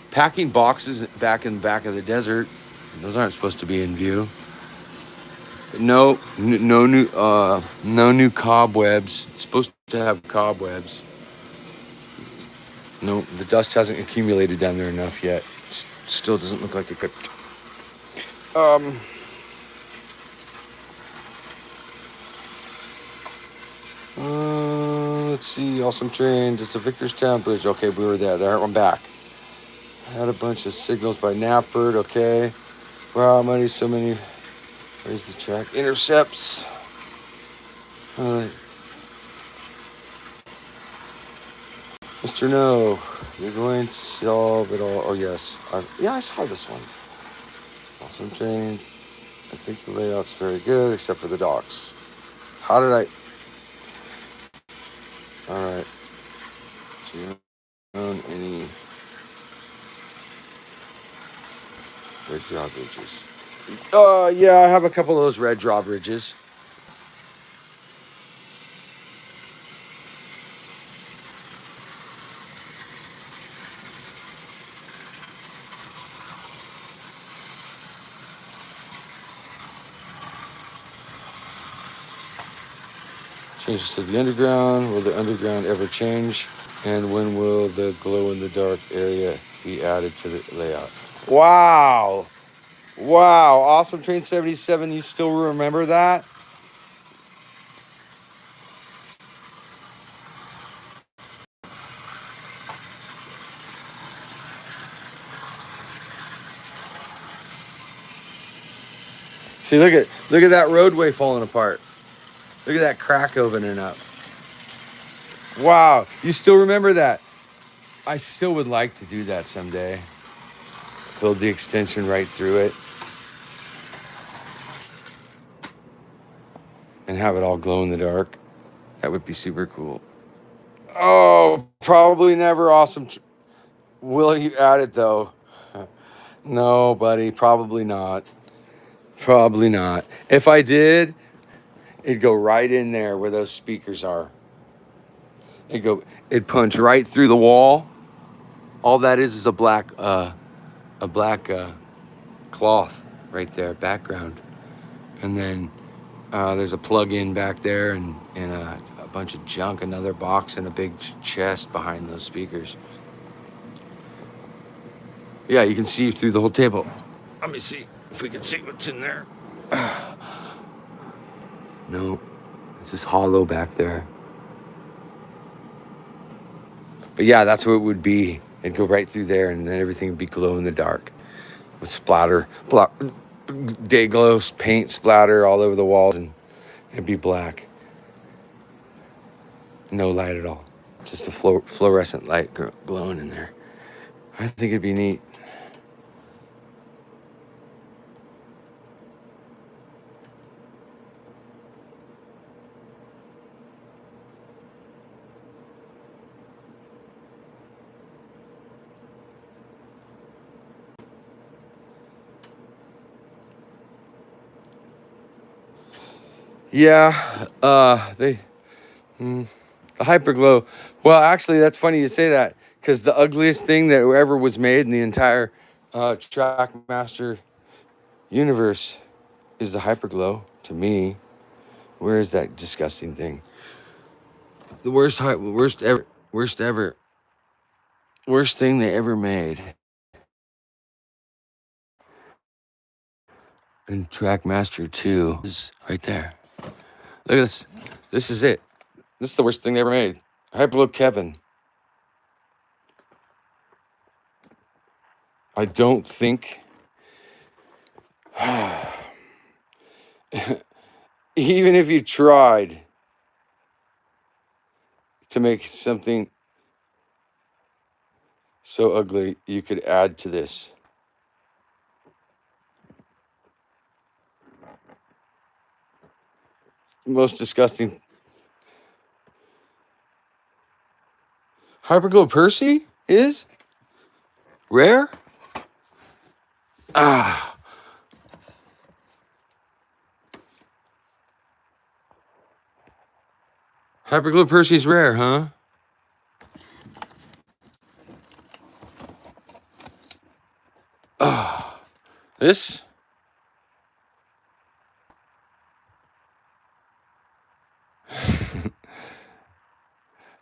A: packing boxes back in the back of the desert. Those aren't supposed to be in view. No new cobwebs. It's supposed to have cobwebs. No, the dust hasn't accumulated down there enough yet. Still doesn't look like it could. Let's see. Awesome Train. It's the Victorstown Bridge. Okay, we were there. There, I'm back. I had a bunch of signals by Knapford. Okay. Wow, money, so many. Where's the track? Intercepts. Mr. No, you're going to solve it all. Oh, yes. I saw this one. Awesome Train. I think the layout's very good, except for the docks. How did I... All right. Do you own any red drawbridges? Yeah, I have a couple of those red drawbridges. Changes to the underground. Will the underground ever change? And when will the glow-in-the-dark area be added to the layout? Wow. Wow. Awesome Train 77. You still remember that? See, look at that roadway falling apart. Look at that crack opening up. Wow. You still remember that? I still would like to do that someday. Build the extension right through it. And have it all glow in the dark. That would be super cool. Oh, probably never awesome. Will you add it though? No, buddy, probably not. Probably not. If I did, it'd go right in there where those speakers are. It'd punch right through the wall. All that is a black cloth right there, background. And then there's a plug-in back there and a bunch of junk, another box and a big chest behind those speakers. Yeah, you can see through the whole table. Let me see if we can see what's in there. No, it's just hollow back there. But yeah, that's what it would be. It'd go right through there and then everything would be glow in the dark. With day glow, paint splatter all over the walls and it'd be black. No light at all. Just a fluorescent light glowing in there. I think it'd be neat. Yeah, the hyperglow. Well, actually, that's funny you say that because the ugliest thing that ever was made in the entire TrackMaster universe is the hyperglow. To me, where is that disgusting thing? The worst thing they ever made in TrackMaster 2 is right there. Look at this. This is it. This is the worst thing they ever made. Hyperglow Kevin. I don't think. Even if you tried to make something so ugly, you could add to this. Most disgusting. Hyperglow Percy is rare? Ah. Hyperglow Percy's rare, huh? Ah. This?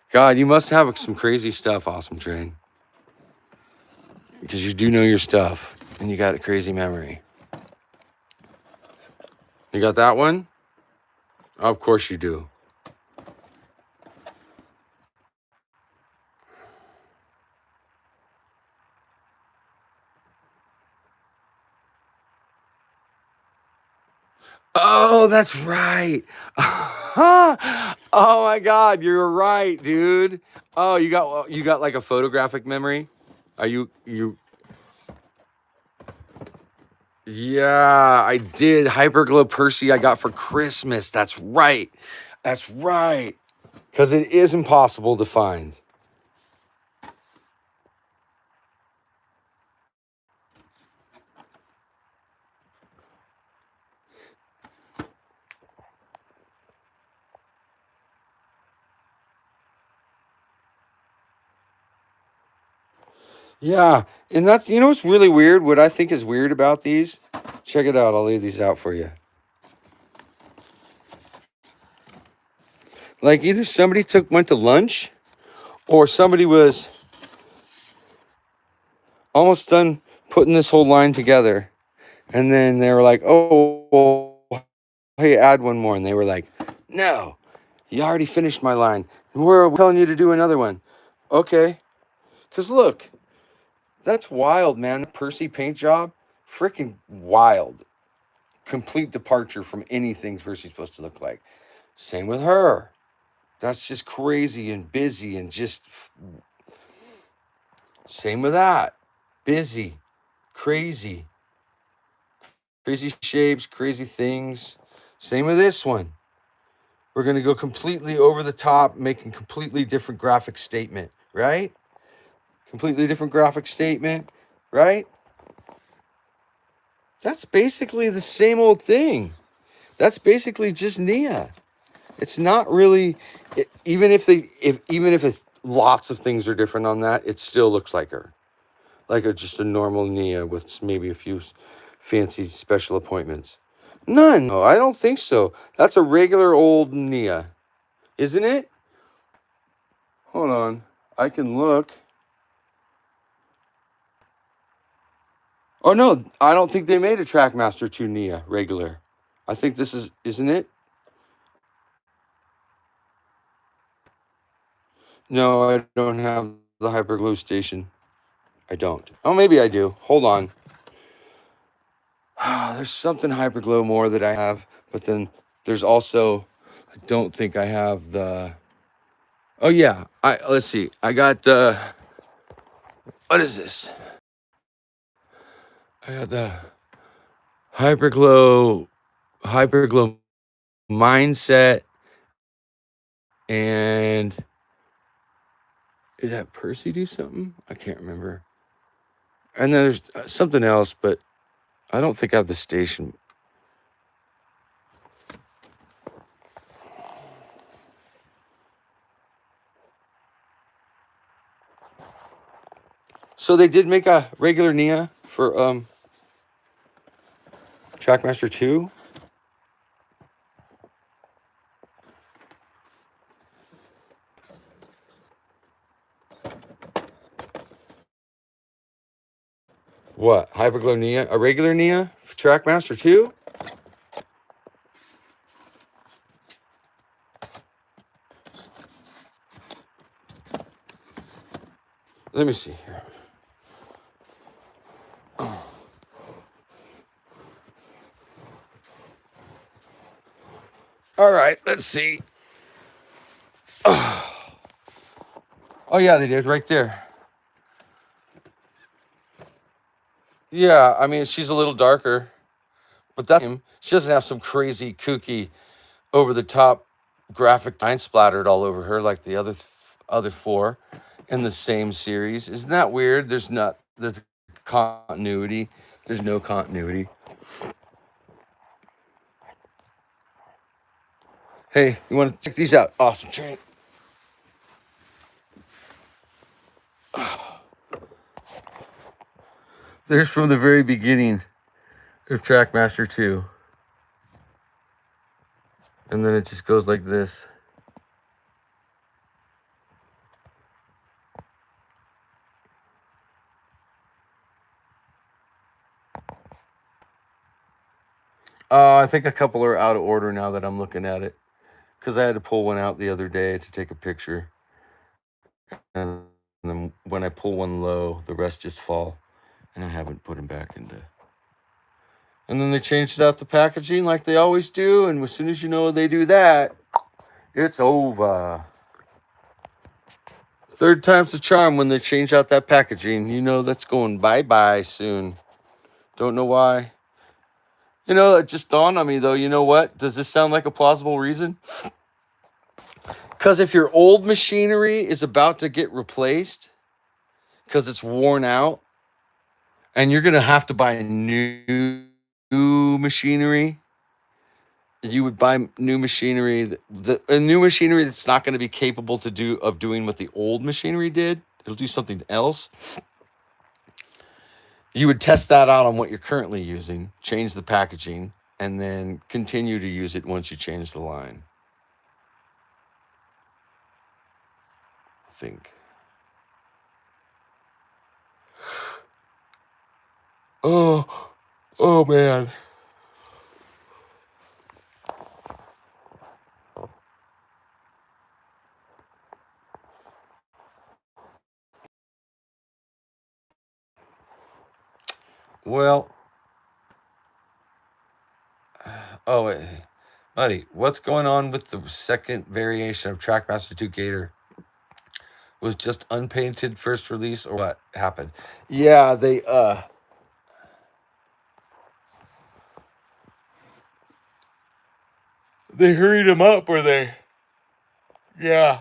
A: God, you must have some crazy stuff, Awesome Train. Because you do know your stuff. And you got a crazy memory. You got that one? Of course you do. Oh, that's right. Oh my God, you're right, dude. Oh, you got like a photographic memory? Are you? Yeah, I did. Hyperglow Percy I got for Christmas. That's right. That's right. Because it is impossible to find. Yeah, and that's, you know what's really weird? What I think is weird about these? Check it out. I'll lay these out for you. Like either somebody went to lunch or somebody was almost done putting this whole line together. And then they were like, oh, well, hey, add one more. And they were like, no, you already finished my line. We're telling you to do another one. Okay. Because look, that's wild, man. The Percy paint job, freaking wild. Complete departure from anything Percy's supposed to look like. Same with her. That's just crazy and busy and just... Same with that. Busy. Crazy. Crazy shapes, crazy things. Same with this one. We're going to go completely over the top, making completely different graphic statement, right? Completely different graphic statement, right? That's basically the same old thing. That's basically just Nia. It's not really, even if lots of things are different on that, it still looks like her. Like just a normal Nia with maybe a few fancy special appointments. None. No, I don't think so. That's a regular old Nia. Isn't it? Hold on. I can look. Oh, no. I don't think they made a TrackMaster 2 Nia regular. I think this is... Isn't it? No, I don't have the hyperglue station. I don't. Oh, maybe I do. Hold on. There's something hyperglow more that I have, but then there's also... I don't think I have the... Oh, yeah. Let's see. I got the... What is this? I got the hyperglow mindset, and is that Percy do something? I can't remember. And then there's something else, but I don't think I have the station. So they did make a regular Nia for TrackMaster 2. What? Hyperglow Nia? A regular Nia for TrackMaster 2? Let me see here. All right, let's see. Oh, yeah, they did right there. Yeah, I mean, she's a little darker, but she doesn't have some crazy, kooky, over-the-top graphic line splattered all over her like the other four in the same series. Isn't that weird? There's continuity. There's no continuity. Hey, you want to check these out? Awesome chain. There's from the very beginning of TrackMaster 2. And then it just goes like this. I think a couple are out of order now that I'm looking at it. Because I had to pull one out the other day to take a picture. And then when I pull one low, the rest just fall. And I haven't put them back into... And then they changed out the packaging like they always do. And as soon as you know they do that, it's over. Third time's the charm when they change out that packaging. You know that's going bye-bye soon. Don't know why. You know, it just dawned on me, though. You know what? Does this sound like a plausible reason? Because if your old machinery is about to get replaced because it's worn out, and you're going to have to buy a new machinery, you would buy new machinery, a new machinery that's not going to be capable of doing what the old machinery did. It'll do something else. You would test that out on what you're currently using, change the packaging, and then continue to use it once you change the line. I think. Oh man. Well, oh wait, buddy, what's going on with the second variation of TrackMaster 2 Gator? Was just unpainted first release, or what happened? Yeah, they hurried him up, or they, yeah,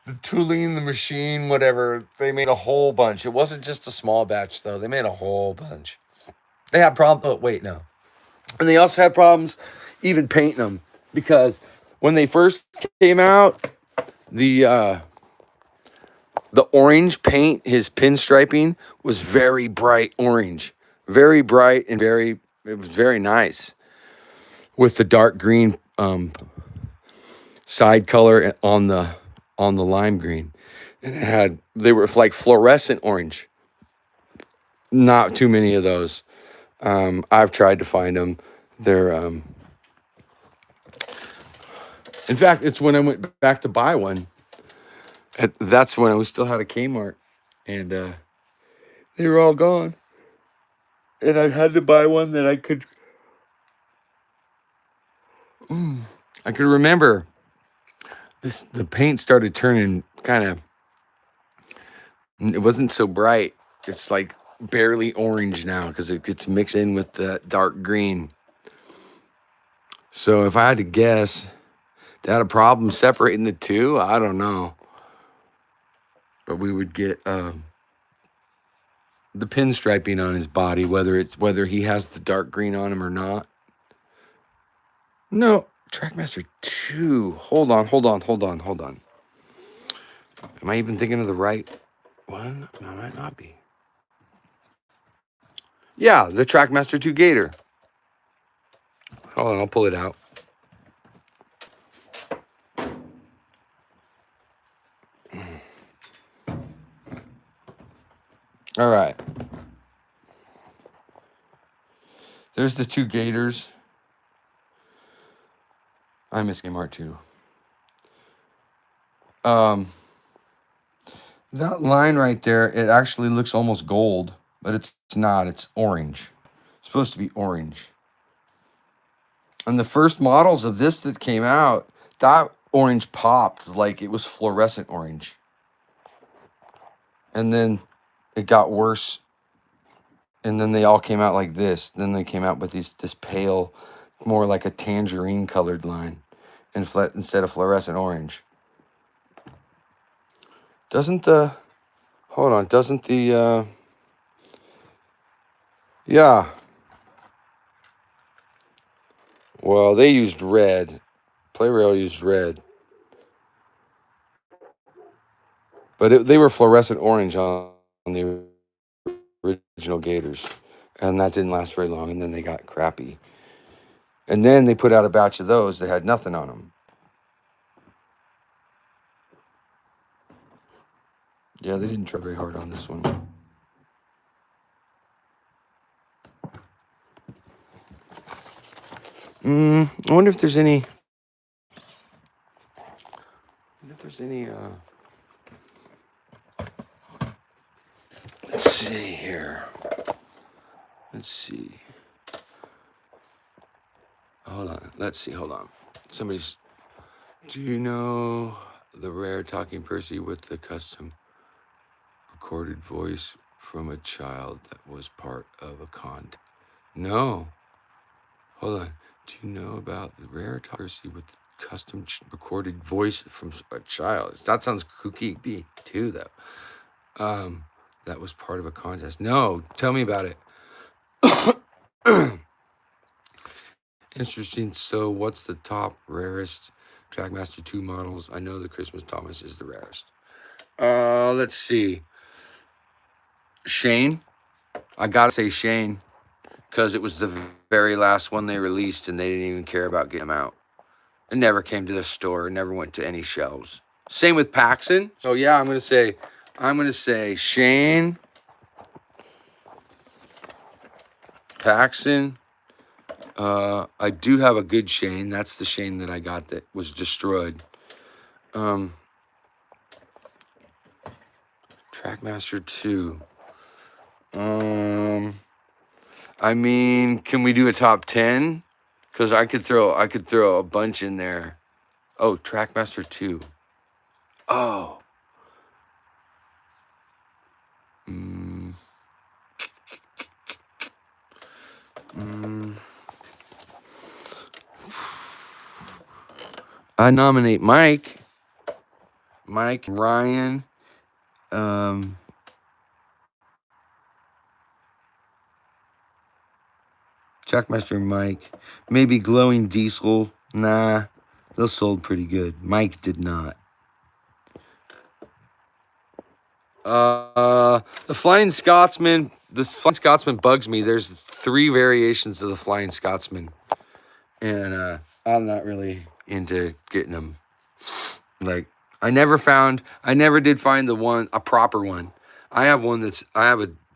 A: the tooling, the machine, whatever. They made a whole bunch. It wasn't just a small batch though. They made a whole bunch. They had problems. Oh wait, no. And they also had problems even painting them, because when they first came out, the orange paint, his pinstriping was very bright orange, very bright and it was very nice with the dark green side color on the lime green. And they were like fluorescent orange. Not too many of those. I've tried to find them. They're in fact, it's when I went back to buy one. That's when I still had a Kmart, and they were all gone. And I had to buy one that I could remember. The paint started turning kind of. It wasn't so bright. It's like barely orange now because it gets mixed in with the dark green. So if I had to guess, they had a problem separating the two. I don't know, but we would get the pinstriping on his body, whether he has the dark green on him or not. No, TrackMaster 2. Hold on. Am I even thinking of the right one? I might not be. Yeah, the TrackMaster 2 Gator. Hold on, I'll pull it out. All right. There's the two Gators. I miss Kmart too. That line right there, it actually looks almost gold, but it's not. It's orange. It's supposed to be orange. And the first models of this that came out, that orange popped like it was fluorescent orange. And then it got worse. And then they all came out like this. Then they came out with this pale, more like a tangerine colored line instead of fluorescent orange. Yeah. Well, they used red. Playrail used red. But they were fluorescent orange on the original Gators. And that didn't last very long, and then they got crappy. And then they put out a batch of those that had nothing on them. Yeah, they didn't try very hard on this one. I wonder if there's any. Let's see here. Let's see. Hold on. Do you know the rare talking Percy with the custom recorded voice from a child that was part of a contest? No. Hold on. Do you know about the rare talking Percy with the custom recorded voice from a child? That sounds kooky too, though. That was part of a contest. No, tell me about it. Interesting. So what's the top rarest TrackMaster 2 models? I know the Christmas Thomas is the rarest. Let's see. Shane. I gotta say Shane, because it was the very last one they released and they didn't even care about getting them out. It never came to the store. It never went to any shelves. Same with Paxson. So yeah, I'm gonna say Shane. Paxson. I do have a good Shane. That's the Shane that I got that was destroyed. Trackmaster 2. I mean, can we do a top 10? Because I could throw a bunch in there. Oh, Trackmaster 2. Oh. I nominate Mike, Ryan, Trackmaster Mike, maybe Glowing Diesel. Nah, those sold pretty good. Mike did not. The Flying Scotsman. The Flying Scotsman bugs me. There's 3 variations of the Flying Scotsman, and I'm not really into getting them. Like, I never did find a proper one.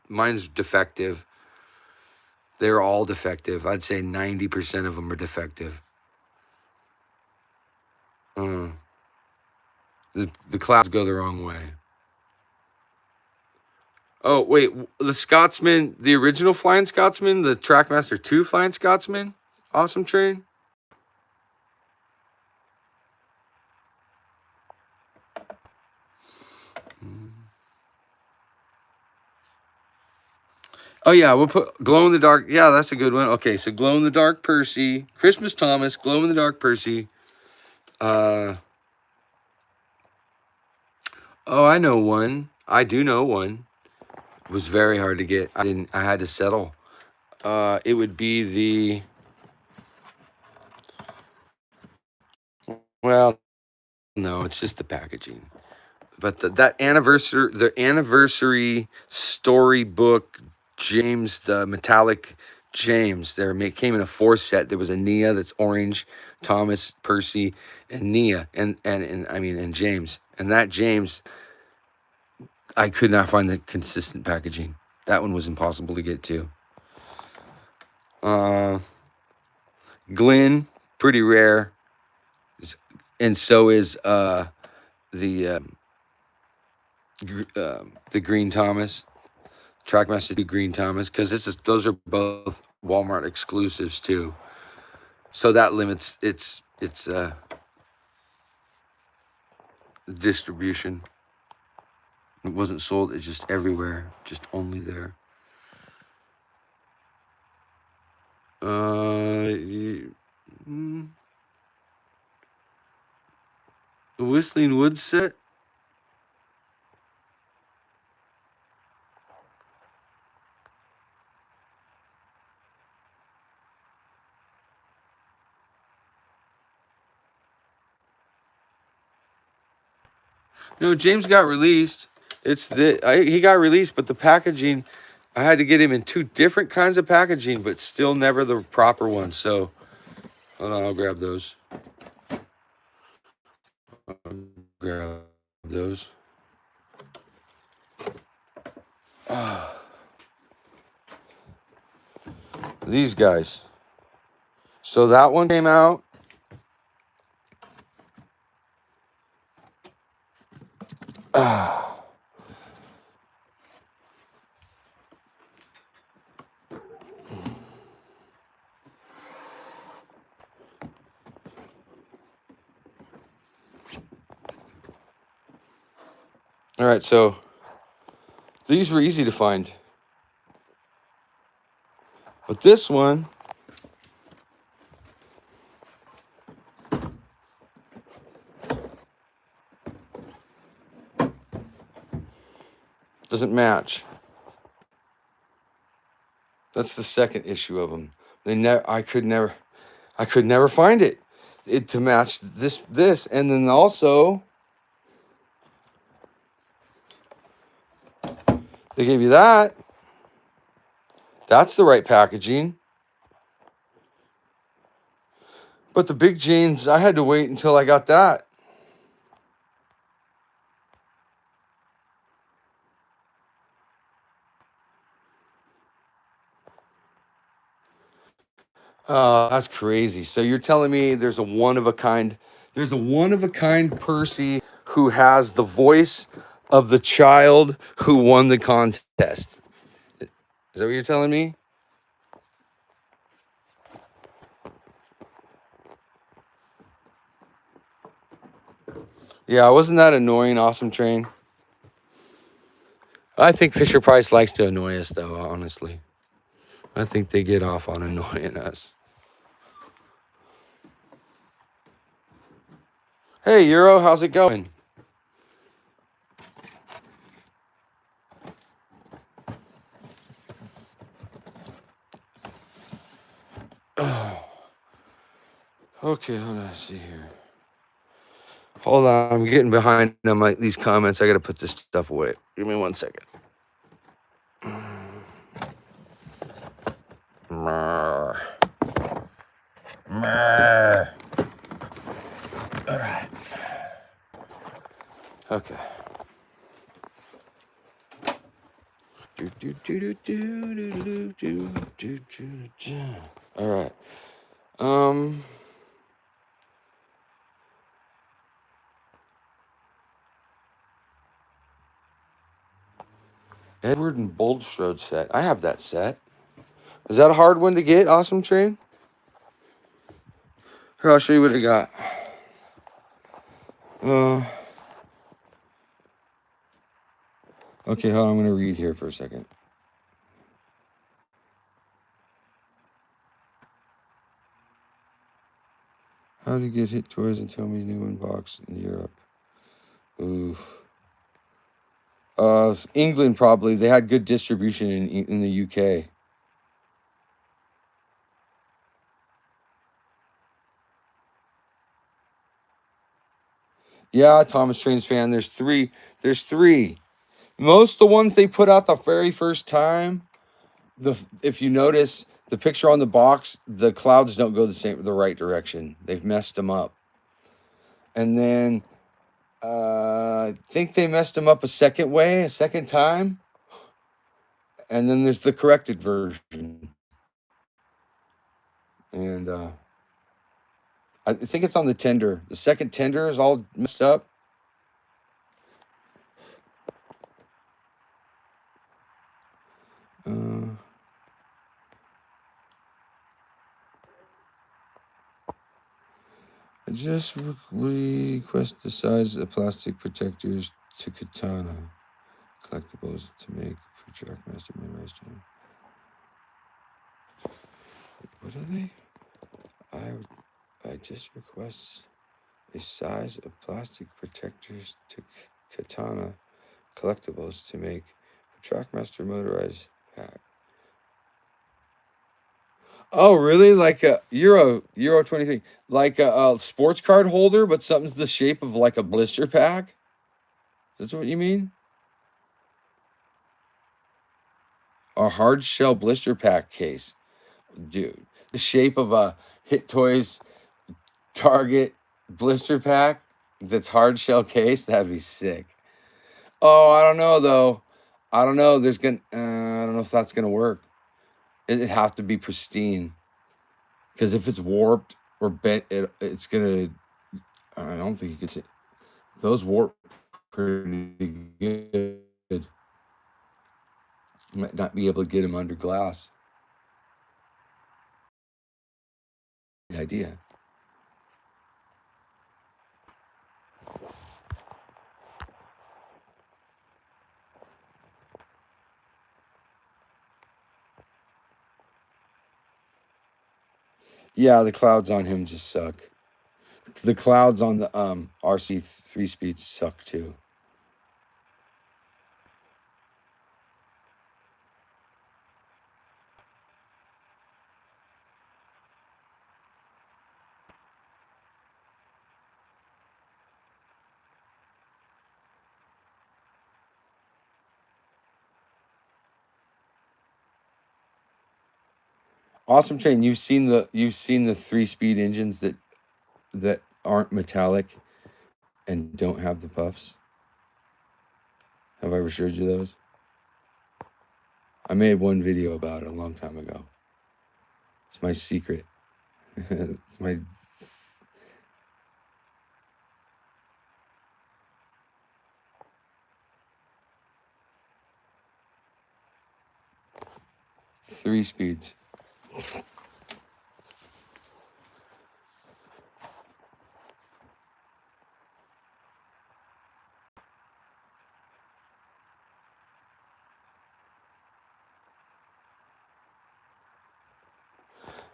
A: Mine's defective. They're all defective. I'd say 90% of them are defective. The clouds go the wrong way. Oh, wait. The Scotsman, the original Flying Scotsman, the Trackmaster 2 Flying Scotsman, awesome train. Oh, yeah, we'll put Glow in the Dark. Yeah, that's a good one. Okay, so Glow in the Dark Percy, Christmas Thomas, Glow in the Dark Percy. Oh, I know one. I do know one. It was very hard to get. I had to settle. It would be well, no, it's just the packaging. But the anniversary storybook James, the metallic James, came in a 4 set. There was a Nia that's orange, Thomas, Percy, and Nia, and James. And that James, I could not find the consistent packaging. That one was impossible to get to. Glenn, pretty rare. And so is the Green Thomas, Trackmaster 2 Green Thomas, because those are both Walmart exclusives too. So that limits its distribution. It wasn't sold. It's just everywhere, just only there. The Whistling Woods set. No, James got released. He got released, but the packaging, I had to get him in 2 different kinds of packaging, but still never the proper one. So, hold on, I'll grab those. These guys. So that one came out. All right, so these were easy to find. But this one, doesn't match. That's the second issue of them. I could never find it to match this, and then also they gave you that. That's the right packaging. But the big James, I had to wait until I got that. Oh, that's crazy. So you're telling me there's a one of a kind Percy who has the voice of the child who won the contest. Is that what you're telling me? Yeah, wasn't that annoying, Awesome Train? I think Fisher Price likes to annoy us, though, honestly. I think they get off on annoying us. Hey, Euro, how's it going? Okay, hold on, let's see here. Hold on, I'm getting behind on these comments. I gotta put this stuff away. Give me 1 second. Mrr. Mrr. All right. Okay. All right. Edward and Boldstrode set. I have that set. Is that a hard one to get, Awesome Train? Here, I'll show you what I got. Okay, hold on. I'm going to read here for a second. How to get Hit Toys and Tell Me New in box in Europe. Oof. England probably. They had good distribution in the UK. Yeah, Thomas Train's fan. There's three. Most of the ones they put out the very first time, if you notice the picture on the box, the clouds don't go the right direction. They've messed them up. And then I think they messed them up a second time. And then there's the corrected version. And I think it's on the tender. The second tender is all messed up. I just request the size of plastic protectors to katana collectibles to make for TRACKMASTER memorized. What are they? I just request a size of plastic protectors to katana collectibles to make for TRACKMASTer motorized pack. Oh, really? Like a Euro 23, like a sports card holder, but something's the shape of like a blister pack. That's what you mean? A hard shell blister pack case, dude. The shape of a Hit Toys Target blister pack that's hard shell case. That'd be sick. Oh, I don't know though. I don't know. I don't know if that's gonna work. It'd have to be pristine. Because if it's warped or bent, it's gonna. I don't think you could see those warp pretty good. You might not be able to get them under glass. The idea. Yeah, the clouds on him just suck. The clouds on the RC 3-speed suck too. Awesome Train, you've seen the 3-speed engines that aren't metallic and don't have the puffs? Have I ever showed you those? I made one video about it a long time ago. It's my secret. It's my... Three speeds.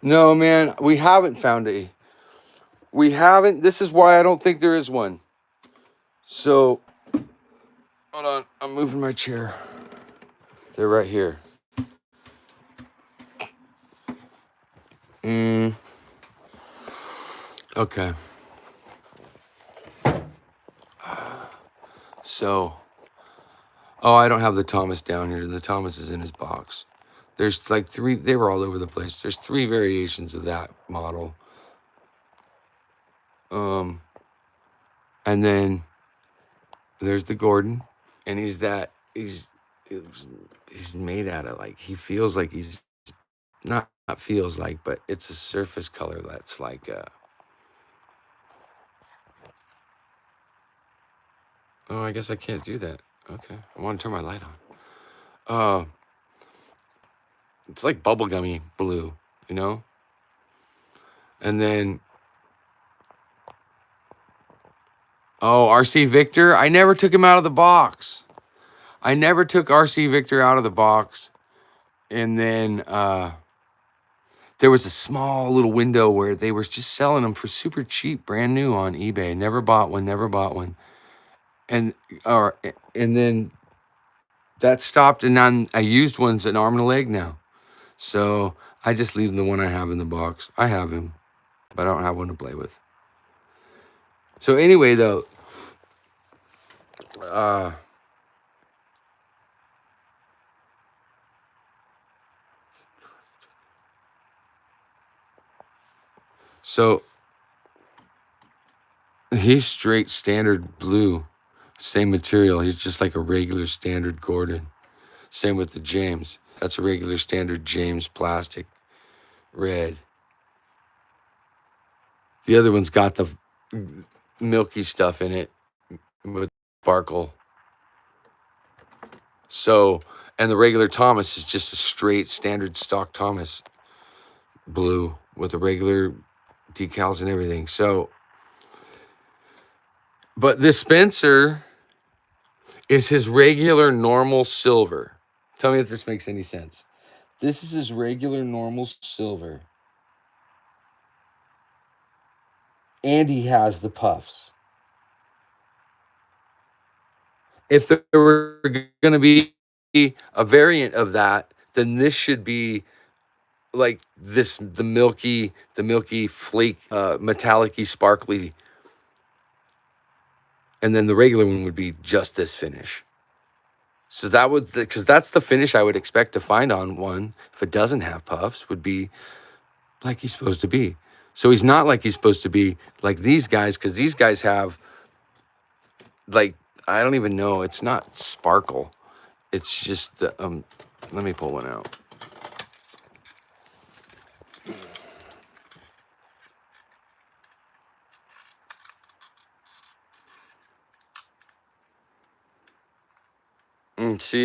A: No, man, we haven't found a... We haven't. This is why I don't think there is one. So, hold on. I'm moving my chair. They're right here. Okay. So, oh, I don't have the Thomas down here. The Thomas is in his box. There's like three. They were all over the place. There's three variations of that model. And then there's the Gordon, and he's made out of, like, he feels like he's not feels like, but it's a surface color that's like oh, I guess I can't do that. Okay, I want to turn my light on. It's like bubblegummy blue, you know. And then, oh, RC Victor, I never took him out of the box. I never took RC Victor out of the box. And then there was a small little window where they were just selling them for super cheap, brand new on eBay. Never bought one. And then that stopped, and then I used one's an arm and a leg now. So I just leave the one I have in the box. I have him, but I don't have one to play with. So anyway, though, so he's straight standard blue, same material. He's just like a regular standard Gordon. Same with the James. That's a regular standard James plastic red. The other one's got the milky stuff in it with sparkle. So, and the regular Thomas is just a straight standard stock Thomas blue with the regular decals and everything. So, but this Spencer is his regular normal silver. Tell me if this makes any sense. This is his regular normal silver. And he has the puffs. If there were going to be a variant of that, then this should be like this, the milky flake, metallic-y, sparkly. And then the regular one would be just this finish. So that would, because that's the finish I would expect to find on one, if it doesn't have puffs, would be like he's supposed to be. So he's not like he's supposed to be like these guys, because these guys have, like, I don't even know. It's not sparkle. It's just the, let me pull one out. See